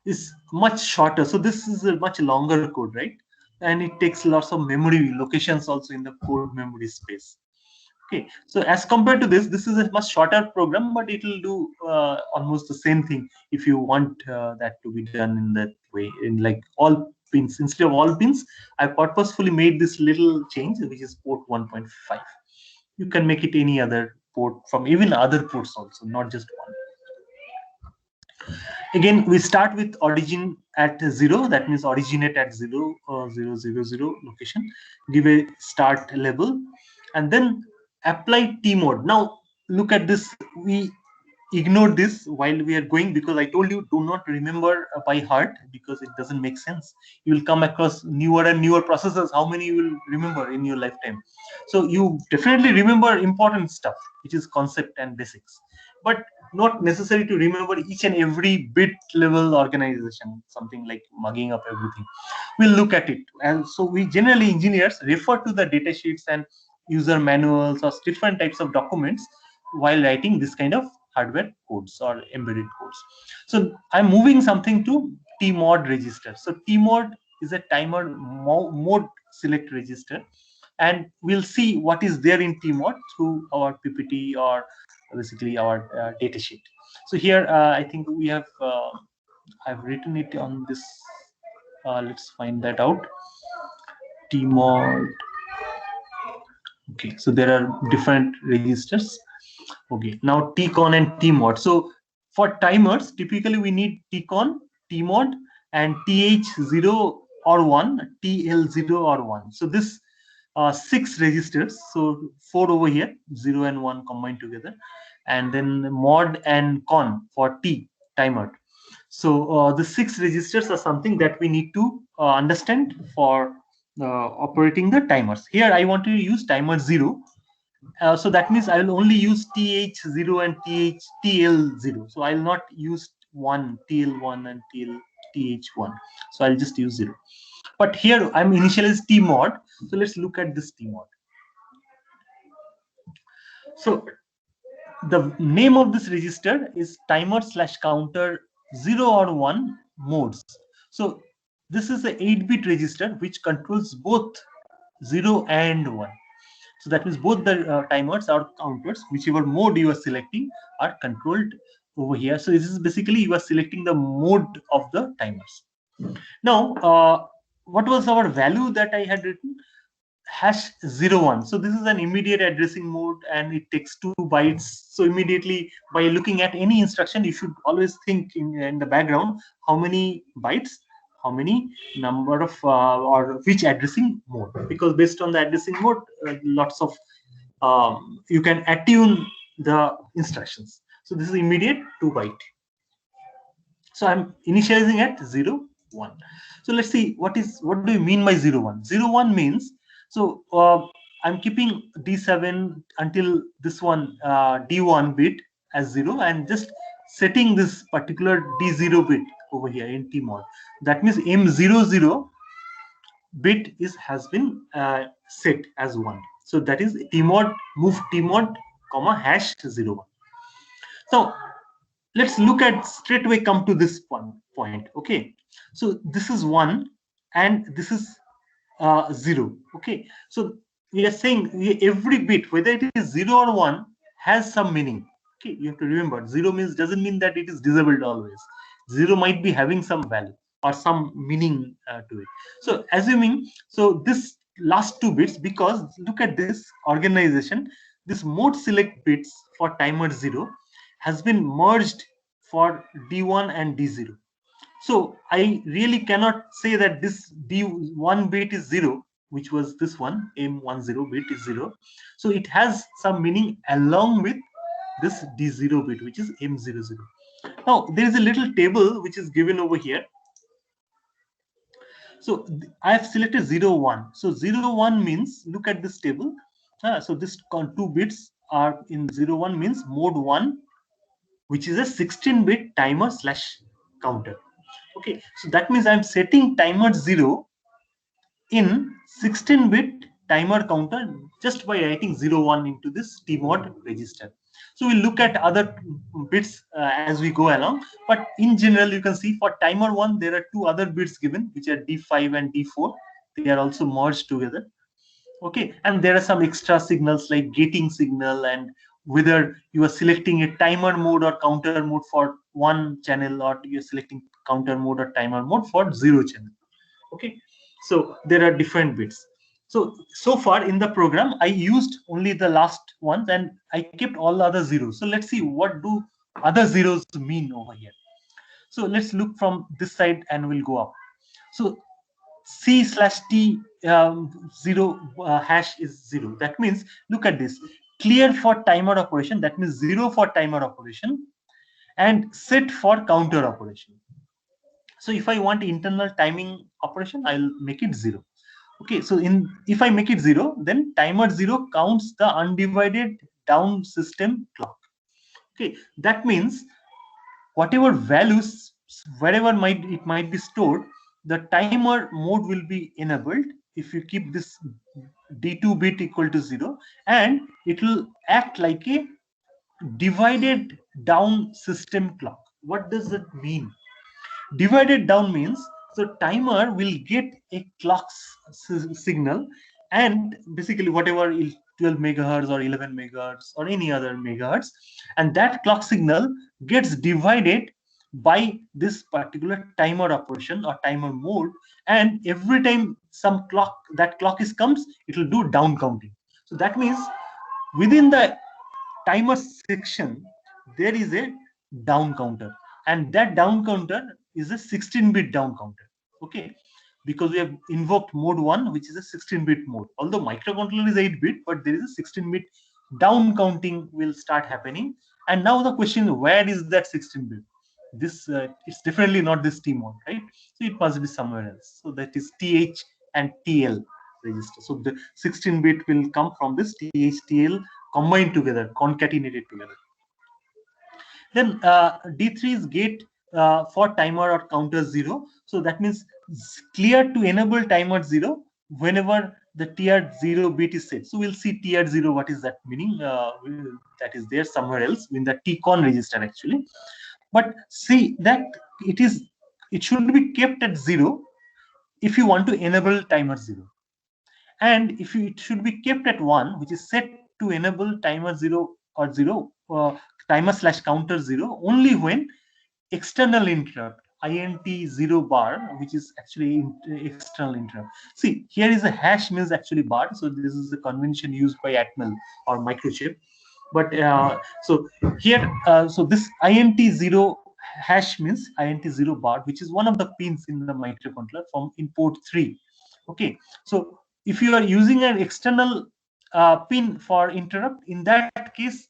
is much shorter. So this is a much longer code, right? And it takes lots of memory locations also in the code memory space. Okay, so as compared to this is a much shorter program, but it will do almost the same thing if you want that to be done in that way, in like all pins. Instead of all pins, I purposefully made this little change, which is port 1.5. You can make it any other port from even other ports also, not just one. Again, we start with origin at 0. That means originate at 0, 0, 0, 0 location. Give a start level, and then apply Tmod. Now, look at this. We ignored this while we are going because I told you do not remember by heart because it doesn't make sense. You will come across newer and newer processes. How many you will remember in your lifetime? So you definitely remember important stuff, which is concept and basics, but not necessary to remember each and every bit level organization, something like mugging up everything. We'll look at it. And so we generally, engineers, refer to the data sheets and user manuals or different types of documents while writing this kind of hardware codes or embedded codes. So I'm moving something to Tmod register. So Tmod is a timer mode select register, and we'll see what is there in Tmod through our PPT or basically our data sheet. So here I think we have I've written it on this. Let's find that out. Tmod. Okay, so there are different registers. Okay, now Tcon and Tmod. So for timers, typically we need Tcon, Tmod, and TH0 or 1, TL0 or 1. So this 6 registers, so 4 over here, 0 and 1 combined together, and then mod and con for T, timer. So the 6 registers are something that we need to understand for operating the timers. Here I want to use timer 0. So that means I will only use TH0 and TL0. So I will not use 1, TL1 and TH1. So I'll just use 0. But here I'm initialized Tmod. So let's look at this Tmod. So the name of this register is timer / counter 0 or 1 modes. So this is a 8-bit register which controls both 0 and 1. So that means both the timers or counters, whichever mode you are selecting, are controlled over here. So this is basically you are selecting the mode of the timers. Now, what was our value that I had written? #01. So this is an immediate addressing mode and it takes 2 bytes. So immediately by looking at any instruction, you should always think in the background how many bytes, how many number of or which addressing mode, because based on the addressing mode, lots of you can attune the instructions. So this is immediate 2 byte. So I'm initializing at 0, 1. So let's see what do you mean by 0, 1? 0, 1 means, so I'm keeping D7 until this one D1 bit as 0 and just setting this particular D0 bit over here in Tmod. That means M00 bit has been set as 1. So that is Tmod, move Tmod, comma #01. So let's look at straight away come to this point. Okay, so this is 1 and this is 0. Okay, so we are saying every bit, whether it is 0 or 1, has some meaning. Okay, you have to remember 0 doesn't mean that it is disabled always. 0 might be having some value or some meaning to it. So assuming, so this last 2 bits, because look at this organization, this mode select bits for timer 0 has been merged for D1 and D0. So I really cannot say that this D1 bit is 0, which was this one, M10 bit is 0. So it has some meaning along with this D0 bit, which is M00. Now there is a little table which is given over here. So I have selected 0, 1. So 0, 1 means, look at this table. So this 2 bits are in 0, 1 means mode 1, which is a 16-bit timer / counter. Okay, so that means I'm setting timer 0 in 16-bit timer counter just by writing 0, 1 into this Tmod register. So we'll look at other bits as we go along, but in general you can see for timer 1 there are 2 other bits given, which are D5 and D4. They are also merged together. Okay, and there are some extra signals like gating signal, and whether you are selecting a timer mode or counter mode for one channel, or you're selecting counter mode or timer mode for 0 channel. Okay, so there are different bits. So far in the program I used only the last ones, and I kept all the other zeros. So let's see what do other zeros mean over here. So let's look from this side and we'll go up. So C/T 0 hash is 0. That means, look at this, clear for timer operation, that means 0 for timer operation, and set for counter operation. So if I want internal timing operation, I'll make it 0. Okay, so if I make it 0, then timer 0 counts the undivided down system clock. Okay, that means whatever values, wherever it might be stored, the timer mode will be enabled if you keep this D2 bit equal to 0, and it will act like a divided down system clock. What does that mean? Divided down means, so timer will get a clock signal, and basically whatever is 12 megahertz or 11 megahertz or any other megahertz, and that clock signal gets divided by this particular timer operation or timer mode, and every time that clock is comes, it will do down counting. So that means within the timer section there is a down counter, and that down counter is a 16-bit down counter. Okay, because we have invoked mode 1, which is a 16-bit mode. Although microcontroller is 8-bit, but there is a 16-bit down counting will start happening. And now the question is, where is that 16-bit? This it's definitely not this Tmod, right? So it must be somewhere else. So that is TH and TL register. So the 16-bit will come from this TH TL combined together, concatenated together. Then D3 is gate for timer or counter 0. So that means clear to enable timer 0 whenever the TR0 bit is set. So we'll see TR0, what is that meaning? That is there somewhere else in the TCON register actually. But see that it should be kept at 0 if you want to enable timer 0. And it should be kept at 1, which is set to enable timer 0 or 0, timer/counter 0, only when external interrupt int 0 bar, which is actually external interrupt. See, here is a hash means actually bar, so this is the convention used by Atmel or Microchip. But so here, so this int 0 hash means int 0 bar, which is one of the pins in the microcontroller from in port 3. Okay, so if you are using an external pin for interrupt, in that case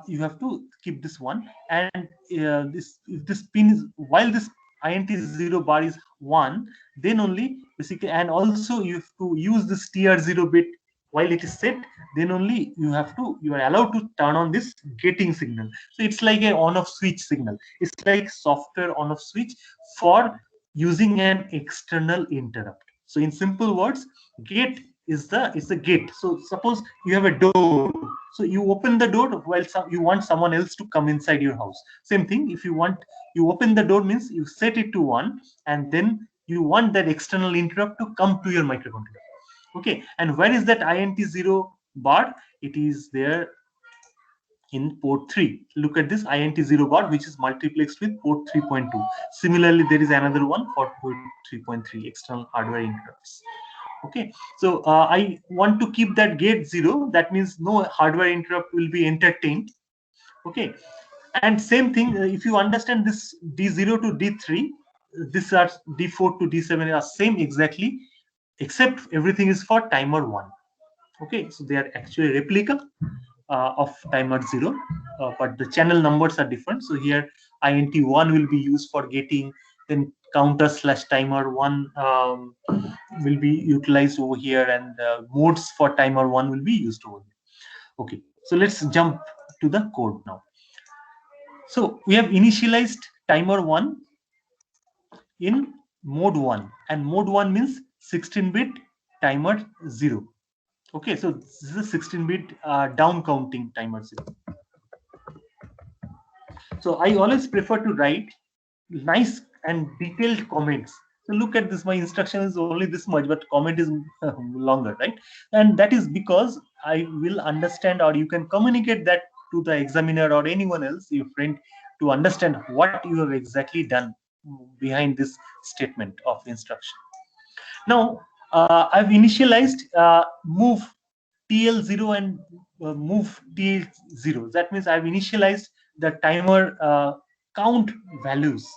you have to keep this one, and if this pin is, while this int 0 bar is 1, then only basically, and also you have to use this TR0 bit while it is set, then only you are allowed to turn on this gating signal. So it's like a on off switch signal. It's like software on off switch for using an external interrupt. So in simple words, gate is a gate. So suppose you have a door, so you open the door while you want someone else to come inside your house. Same thing, if you open the door means you set it to 1, and then you want that external interrupt to come to your microcontroller. Okay, and where is that int 0 bar? It is there in port 3. Look at this int 0 bar, which is multiplexed with port 3.2. Similarly, there is another one for port 3.3, external hardware interrupts. Okay, so I want to keep that gate 0. That means no hardware interrupt will be entertained. Okay, and same thing, if you understand this D0 to D3, these are D4 to D7 are same exactly, except everything is for timer 1. Okay, so they are actually replica of timer 0, but the channel numbers are different. So here int1 will be used for gating, then counter/timer 1 will be utilized over here, and modes for timer 1 will be used over here. Okay, so let's jump to the code now. So we have initialized timer 1 in mode 1, and mode 1 means 16-bit timer 0. Okay, so this is a 16-bit down counting timer 0. So I always prefer to write nice and detailed comments. So look at this, my instruction is only this much, but comment is longer, right? And that is because I will understand, or you can communicate that to the examiner or anyone else, your friend, to understand what you have exactly done behind this statement of instruction. Now, I've initialized move TL0 and move TL0. That means I've initialized the timer count values.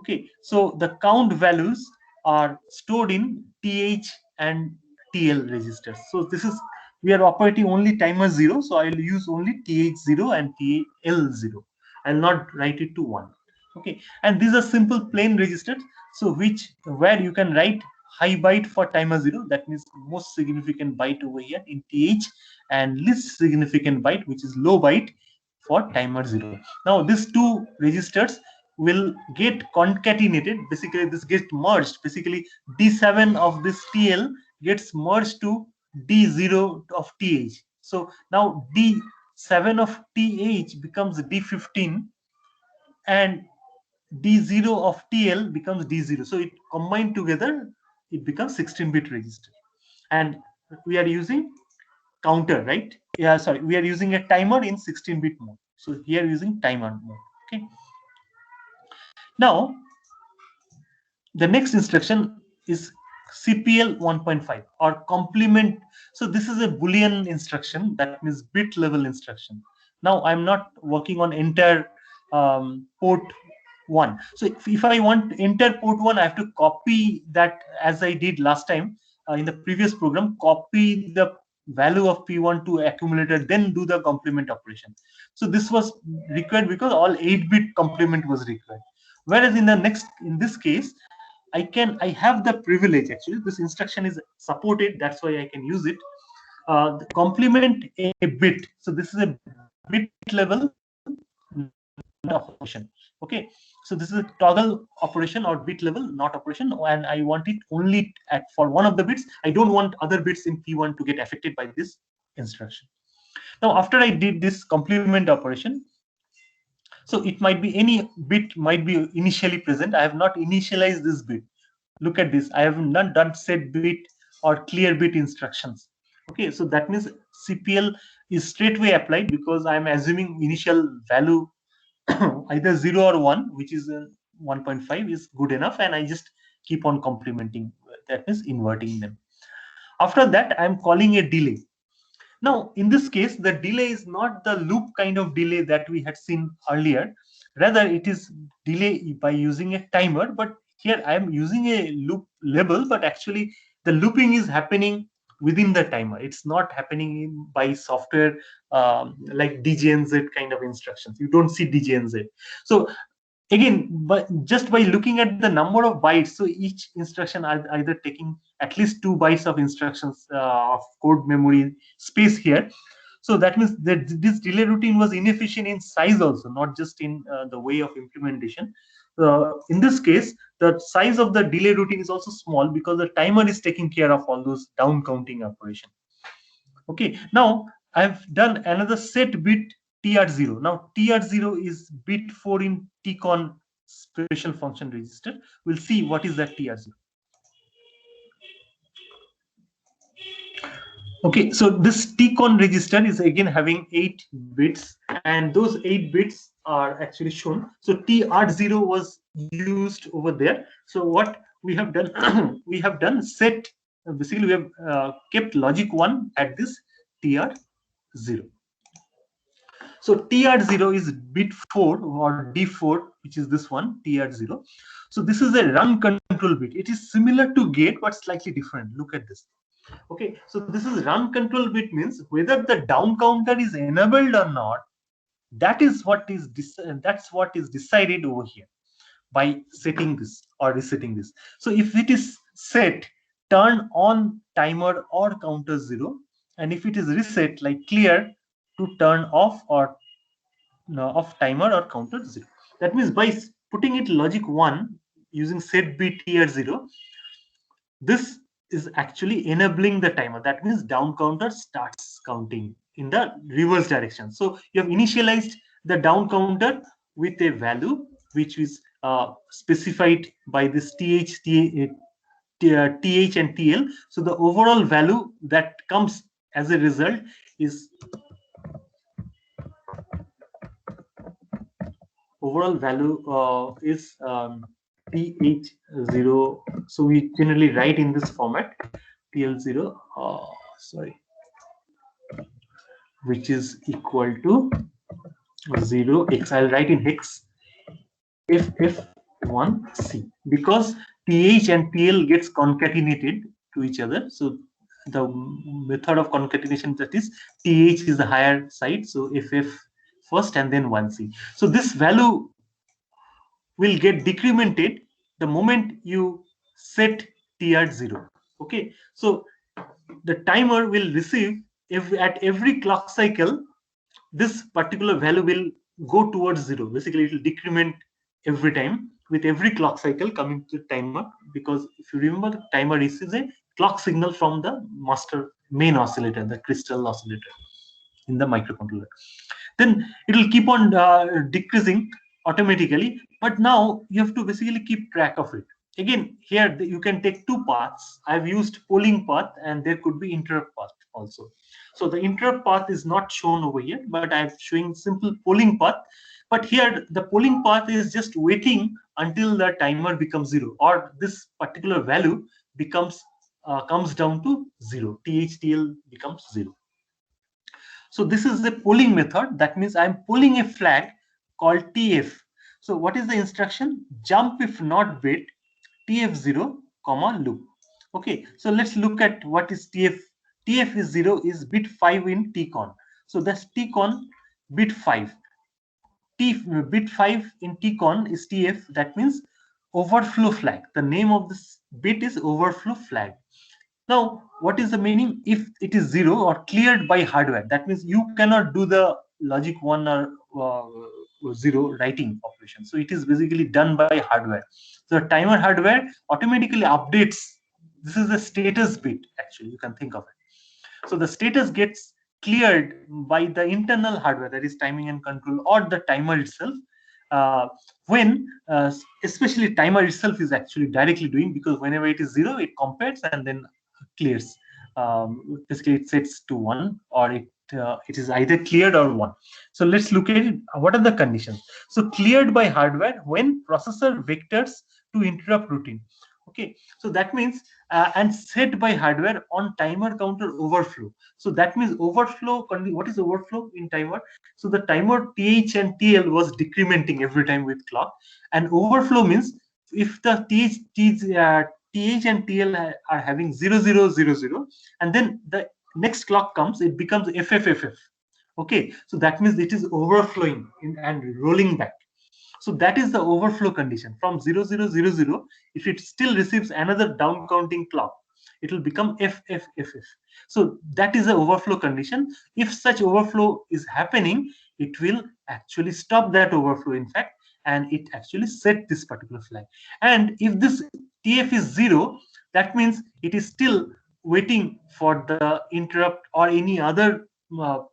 Okay, so the count values are stored in TH and TL registers. So this is, we are operating only timer 0, so I'll use only TH0 and TL0. I'll not write it to 1. Okay, and these are simple plain registers, so where you can write high byte for timer 0, that means most significant byte over here in TH, and least significant byte, which is low byte, for timer 0. Now these two registers will get concatenated. Basically this gets merged. Basically D7 of this TL gets merged to D0 of TH. So now D7 of TH becomes D15, and D0 of TL becomes D0. So it combined together, it becomes 16-bit register. And we are using counter, right? Yeah, sorry, we are using a timer in 16-bit mode. So here using timer mode. Okay. Now, the next instruction is CPL 1.5 or complement. So this is a Boolean instruction, that means bit level instruction. Now I'm not working on entire port 1. So if I want to enter port 1, I have to copy that, as I did last time in the previous program, copy the value of P1 to accumulator, then do the complement operation. So this was required because all 8-bit complement was required. Whereas in this case, I have the privilege, actually this instruction is supported, that's why I can use it. Complement a bit. So this is a bit level operation. Okay, so this is a toggle operation or bit level not operation, and I want it only for one of the bits. I don't want other bits in P1 to get affected by this instruction. Now after I did this complement operation, so it might be any bit might be initially present. I have not initialized this bit. Look at this, I have not done set bit or clear bit instructions. Okay, so that means CPL is straightway applied because I am assuming initial value either 0 or 1, which is 1.5 is good enough, and I just keep on complementing, that means inverting them. After that, I am calling a delay. Now in this case, the delay is not the loop kind of delay that we had seen earlier, rather it is delay by using a timer, but here I am using a loop label, but actually the looping is happening within the timer. It's not happening by software like DJNZ kind of instructions. You don't see DJNZ. So again, but just by looking at the number of bytes, so each instruction are either taking at least 2 bytes of instructions of code memory space here. So that means that this delay routine was inefficient in size also, not just in the way of implementation. In this case, the size of the delay routine is also small because the timer is taking care of all those down counting operation. Okay, now I've done another set bit TR0. Now TR0 is bit 4 in tcon special function register. We'll see what is that TR0. Okay, so this tcon register is again having 8 bits, and those 8 bits are actually shown. So TR0 was used over there. So what we have done, we have done set, basically we have kept logic 1 at this TR0. So TR0 is bit 4 or D4, which is this one, TR0. So this is a run control bit. It is similar to gate, but slightly different. Look at this. Okay, so this is run control bit, means whether the down counter is enabled or not, that is what is that's what is decided over here by setting this or resetting this. So if it is set, turn on timer or counter 0, and if it is reset, like clear, to turn off or of timer or counter 0. That means by putting it logic 1 using set bit TR0, this is actually enabling the timer. That means down counter starts counting in the reverse direction. So you have initialized the down counter with a value which is specified by this th and TL. So the overall value that comes as a result is th0. So we generally write in this format TL0, which is equal to 0x. I'll write in hex ff1c, because th and TL gets concatenated to each other. So the method of concatenation, that is th is the higher side, so ff first and then 1c. So this value will get decremented the moment you set tr0. Okay, so the timer will receive, at every clock cycle, this particular value will go towards 0. Basically, it will decrement every time with every clock cycle coming to the timer, because if you remember, the timer receives a clock signal from the master main oscillator, the crystal oscillator in the microcontroller. Then it will keep on decreasing automatically, but now you have to basically keep track of it. Again, here you can take two paths. I've used polling path, and there could be interrupt path also. So the interrupt path is not shown over here, but I'm showing simple polling path. But here the polling path is just waiting until the timer becomes 0, or this particular value becomes comes down to 0. THTL becomes 0. So this is the polling method. That means I'm polling a flag called TF. So what is the instruction? Jump if not bit TF0, loop. Okay, so let's look at what is TF. TF is 0 is bit 5 in TCON. So that's TCON bit 5. Bit 5 in TCON is TF. That means overflow flag. The name of this bit is overflow flag. Now, what is the meaning? If it is 0 or cleared by hardware, that means you cannot do the logic 1 or 0 writing operation. So it is basically done by hardware. So the timer hardware automatically updates. This is the status bit, actually, you can think of it. So the status gets cleared by the internal hardware, that is timing and control, or the timer itself. When especially timer itself is actually directly doing, because whenever it is 0, it compares and then clears. Basically, it sets to 1, or it is either cleared or 1. So let's look at it. What are the conditions? So cleared by hardware when processor vectors to interrupt routine. Okay, so that means and set by hardware on timer counter overflow. So that means overflow. What is overflow in timer? So the timer TH and TL was decrementing every time with clock, and overflow means if the TH and TL are having 0, 0, 0, 0, and then the next clock comes, it becomes FFFF. Okay, so that means it is overflowing and rolling back. So that is the overflow condition. From 0, 0, 0, 0, if it still receives another down counting clock, it will become FFFF. So that is the overflow condition. If such overflow is happening, it will actually stop that overflow, in fact, and it actually set this particular flag. And if this TF is 0, that means it is still waiting for the interrupt or any other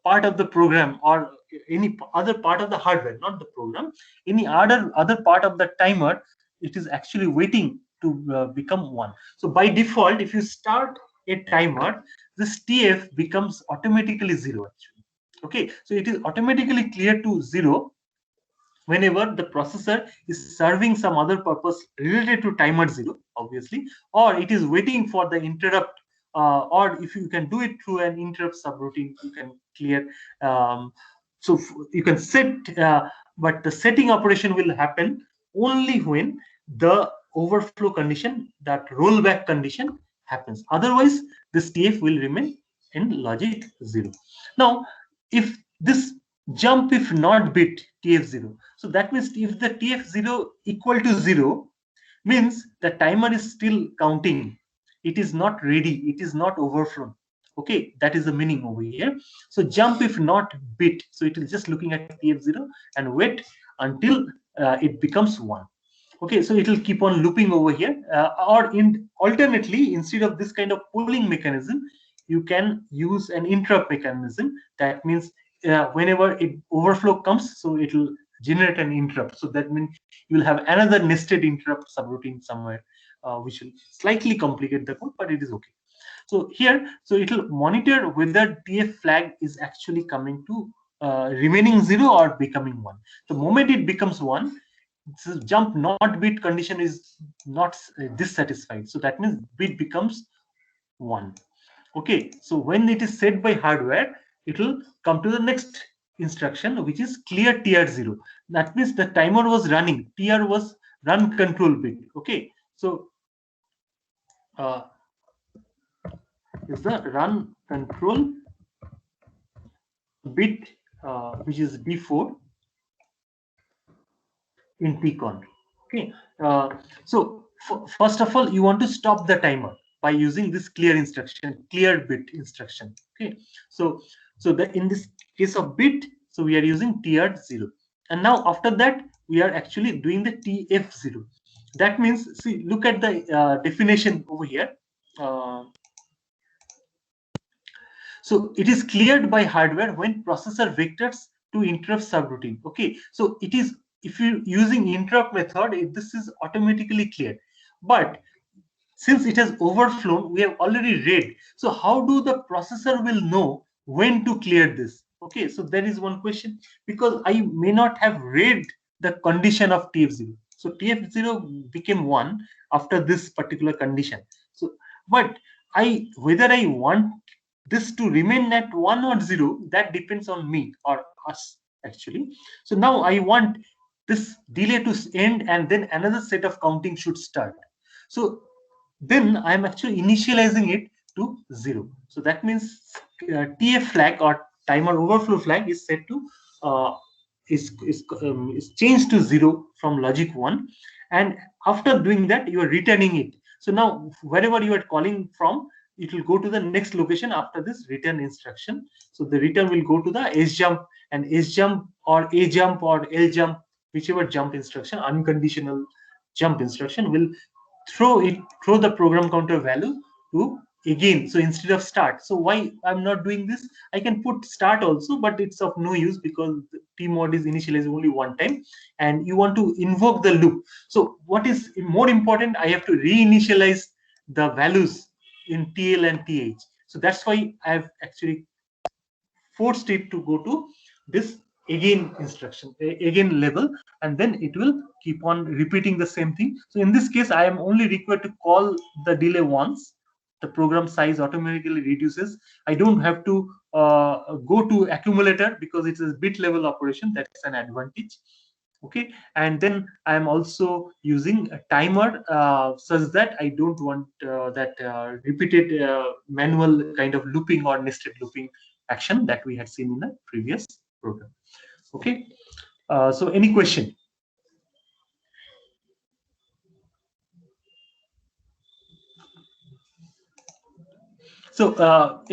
part of the program, or any other part of the hardware, not the program, any other part of the timer. It is actually waiting to become 1. So by default, if you start a timer, this TF becomes automatically 0 actually. Okay, so it is automatically cleared to 0 whenever the processor is serving some other purpose related to timer 0, obviously, or it is waiting for the interrupt, or if you can do it through an interrupt subroutine, you can clear. So you can set, but the setting operation will happen only when the overflow condition, that rollback condition, happens. Otherwise, this TF will remain in logic 0. Now, if this jump if not bit TF0, so that means if the TF0 equal to 0, means the timer is still counting. It is not ready. It is not overflown. Okay, that is the meaning over here. So jump if not bit. So it is just looking at TF0 and wait until it becomes 1. Okay, so it will keep on looping over here, or alternately, instead of this kind of polling mechanism, you can use an interrupt mechanism. That means whenever it overflow comes, so it will generate an interrupt. So that means you will have another nested interrupt subroutine somewhere, which will slightly complicate the code, but it is okay. So here, so it will monitor whether TF flag is actually coming to remaining 0 or becoming 1. The moment it becomes 1, this jump not bit condition is not dissatisfied. So that means bit becomes 1. Okay, so when it is set by hardware, it will come to the next instruction, which is clear TR0. That means the timer was running, TR was run control bit. Okay, so is the run control bit, which is D4 in Tcon. Okay, so first of all, you want to stop the timer by using this clear instruction, clear bit instruction. Okay, so in this case of bit, so we are using TR0, and now after that we are actually doing the TF0. That means, see, look at the definition over here. So it is cleared by hardware when processor vectors to interrupt subroutine. Okay, so it is, if you're using interrupt method, this is automatically cleared. But since it has overflown, we have already read. So how do the processor will know when to clear this? Okay, so there is one question, because I may not have read the condition of TF0. So TF0 became 1 after this particular condition. So, but whether I want this to remain at 1 or 0, that depends on me or us actually. So now I want this delay to end, and then another set of counting should start. So then I'm actually initializing it to 0. So that means TF flag or timer overflow flag is set to is changed to 0 from logic 1, and after doing that you are returning it. So now wherever you are calling from, it will go to the next location after this return instruction. So the return will go to the S jump, and S jump or A jump or L jump, whichever jump instruction, unconditional jump instruction, will throw the program counter value to again. So instead of start, so why I'm not doing this, I can put start also, but it's of no use because Tmod is initialized only one time and you want to invoke the loop. So what is more important, I have to reinitialize the values in TL and TH. So that's why I've actually forced it to go to this again instruction, again level, and then it will keep on repeating the same thing. So in this case, I am only required to call the delay once. The program size automatically reduces. I don't have to go to accumulator because it's a bit level operation. That's an advantage. Okay, and then I am also using a timer such that I don't want that repeated manual kind of looping or nested looping action that we had seen in the previous program. Okay, so any question? So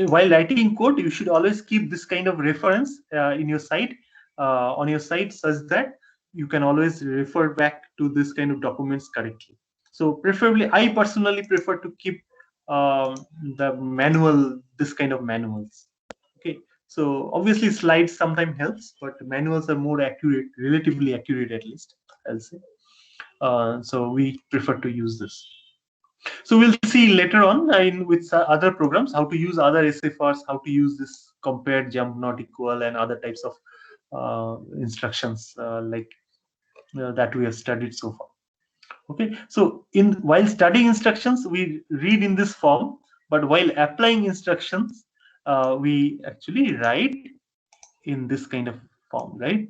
while writing code, you should always keep this kind of reference in your site, on your site, such that you can always refer back to this kind of documents correctly. So preferably, I personally prefer to keep the manual, this kind of manuals. Okay, so obviously slides sometimes helps, but manuals are more accurate, relatively accurate at least, I'll say. So we prefer to use this. So we'll see later on with other programs how to use other SFRs, how to use this compare, jump, not equal, and other types of instructions that we have studied so far. Okay, so while studying instructions, we read in this form, but while applying instructions, we actually write in this kind of form, right?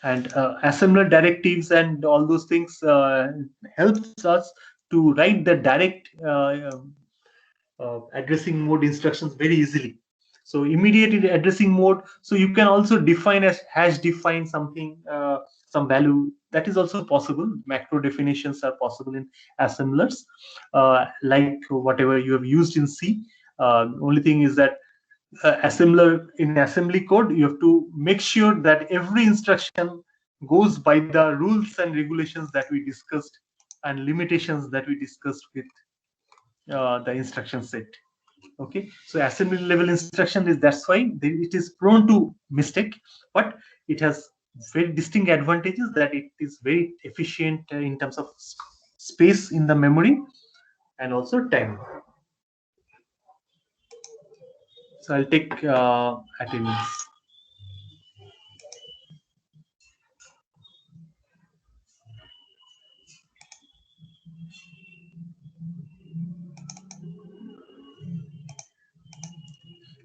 And assembler directives and all those things helps us to write the direct addressing mode instructions very easily. So immediate addressing mode, so you can also define as hash define something, some value, that is also possible. Macro definitions are possible in assemblers, like whatever you have used in C. Only thing is that assembler in assembly code, you have to make sure that every instruction goes by the rules and regulations that we discussed and limitations that we discussed with the instruction set. Okay, so assembly level instruction is, that's why it is prone to mistake, but it has very distinct advantages, that it is very efficient in terms of space in the memory and also time. So I'll take attendance.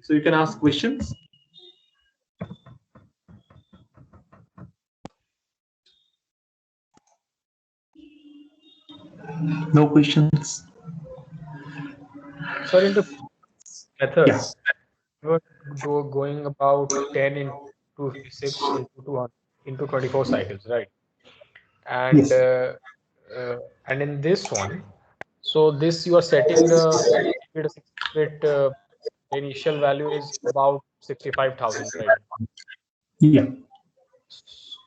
So you can ask questions. No questions. Sir, in the method, Yeah. we were going about 10 into 56 into 200 into 24 cycles, right? And Yes. and in this one, so this you are setting the 6-bit initial value is about 65,000, right? Yeah.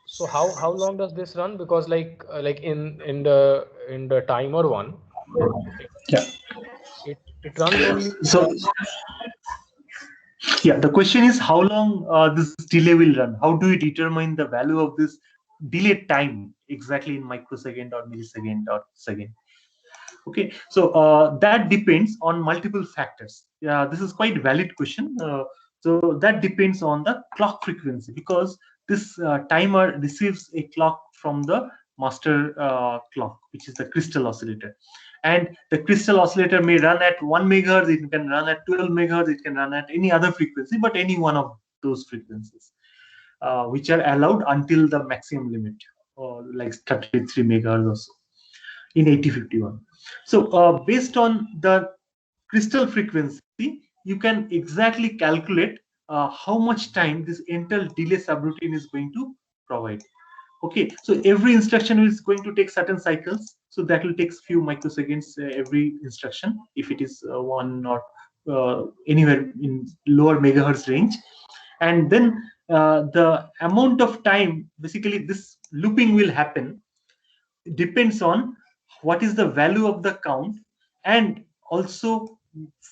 So how long does this run? Because like in the timer one, Yeah. it runs only. So yeah, the question is how long this delay will run. How do you determine the value of this delay time exactly in microsecond or millisecond or second? Okay, so that depends on multiple factors. Yeah, this is quite valid question. So that depends on the clock frequency, because this timer receives a clock from the master clock, which is the crystal oscillator. And the crystal oscillator may run at 1 megahertz, it can run at 12 megahertz, it can run at any other frequency, but any one of those frequencies, which are allowed until the maximum limit, or like 33 megahertz or so in 8051. So based on the crystal frequency, you can exactly calculate how much time this entire delay subroutine is going to provide. Okay, so every instruction is going to take certain cycles, so that will take few microseconds every instruction, if it is one or anywhere in lower megahertz range. And then the amount of time basically this looping will happen depends on what is the value of the count, and also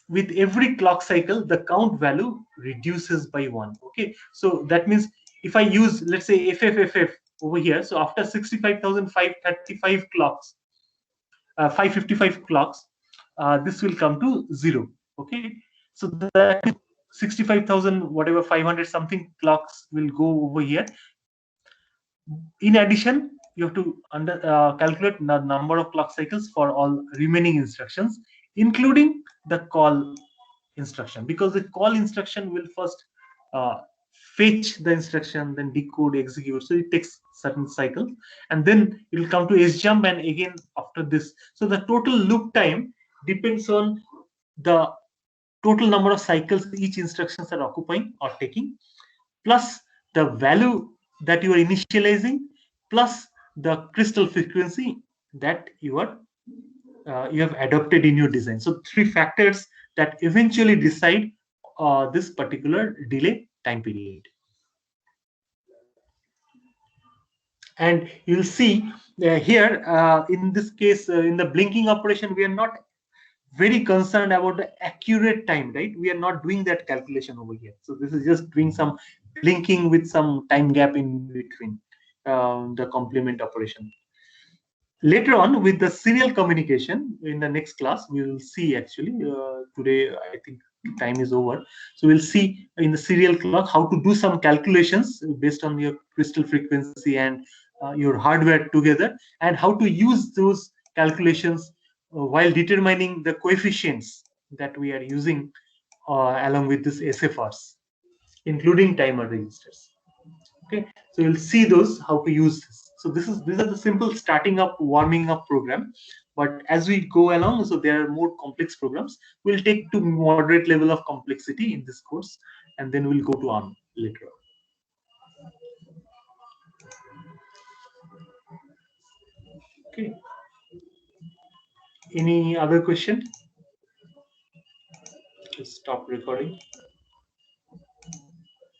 with every clock cycle the count value reduces by 1. Okay, so that means if I use, let's say, FFFF over here, so after 65,535 clocks, 555 clocks, this will come to 0. Okay, so that 65,000 whatever 500 something clocks will go over here. In addition, you have to calculate the number of clock cycles for all remaining instructions, including the call instruction, because the call instruction will first uh, fetch the instruction, then decode, execute. So it takes certain cycles, and then it will come to sjump, and again after this. So the total loop time depends on the total number of cycles each instructions are occupying or taking, plus the value that you are initializing, plus the crystal frequency that you have adopted in your design. So three factors that eventually decide this particular delay time period. And you'll see here in this case, in the blinking operation, we are not very concerned about the accurate time, right? We are not doing that calculation over here. So this is just doing some blinking with some time gap in between the complement operation. Later on, with the serial communication in the next class, we will see actually. Today, I think time is over. So we'll see in the serial clock how to do some calculations based on your crystal frequency and your hardware together, and how to use those calculations while determining the coefficients that we are using along with this SFRs, including timer registers. Okay, so you'll see those how to use this. So these are the simple starting up, warming up program. But as we go along, so there are more complex programs. We'll take to moderate level of complexity in this course, and then we'll go to ARM later on. Okay. Any other question? Just stop recording.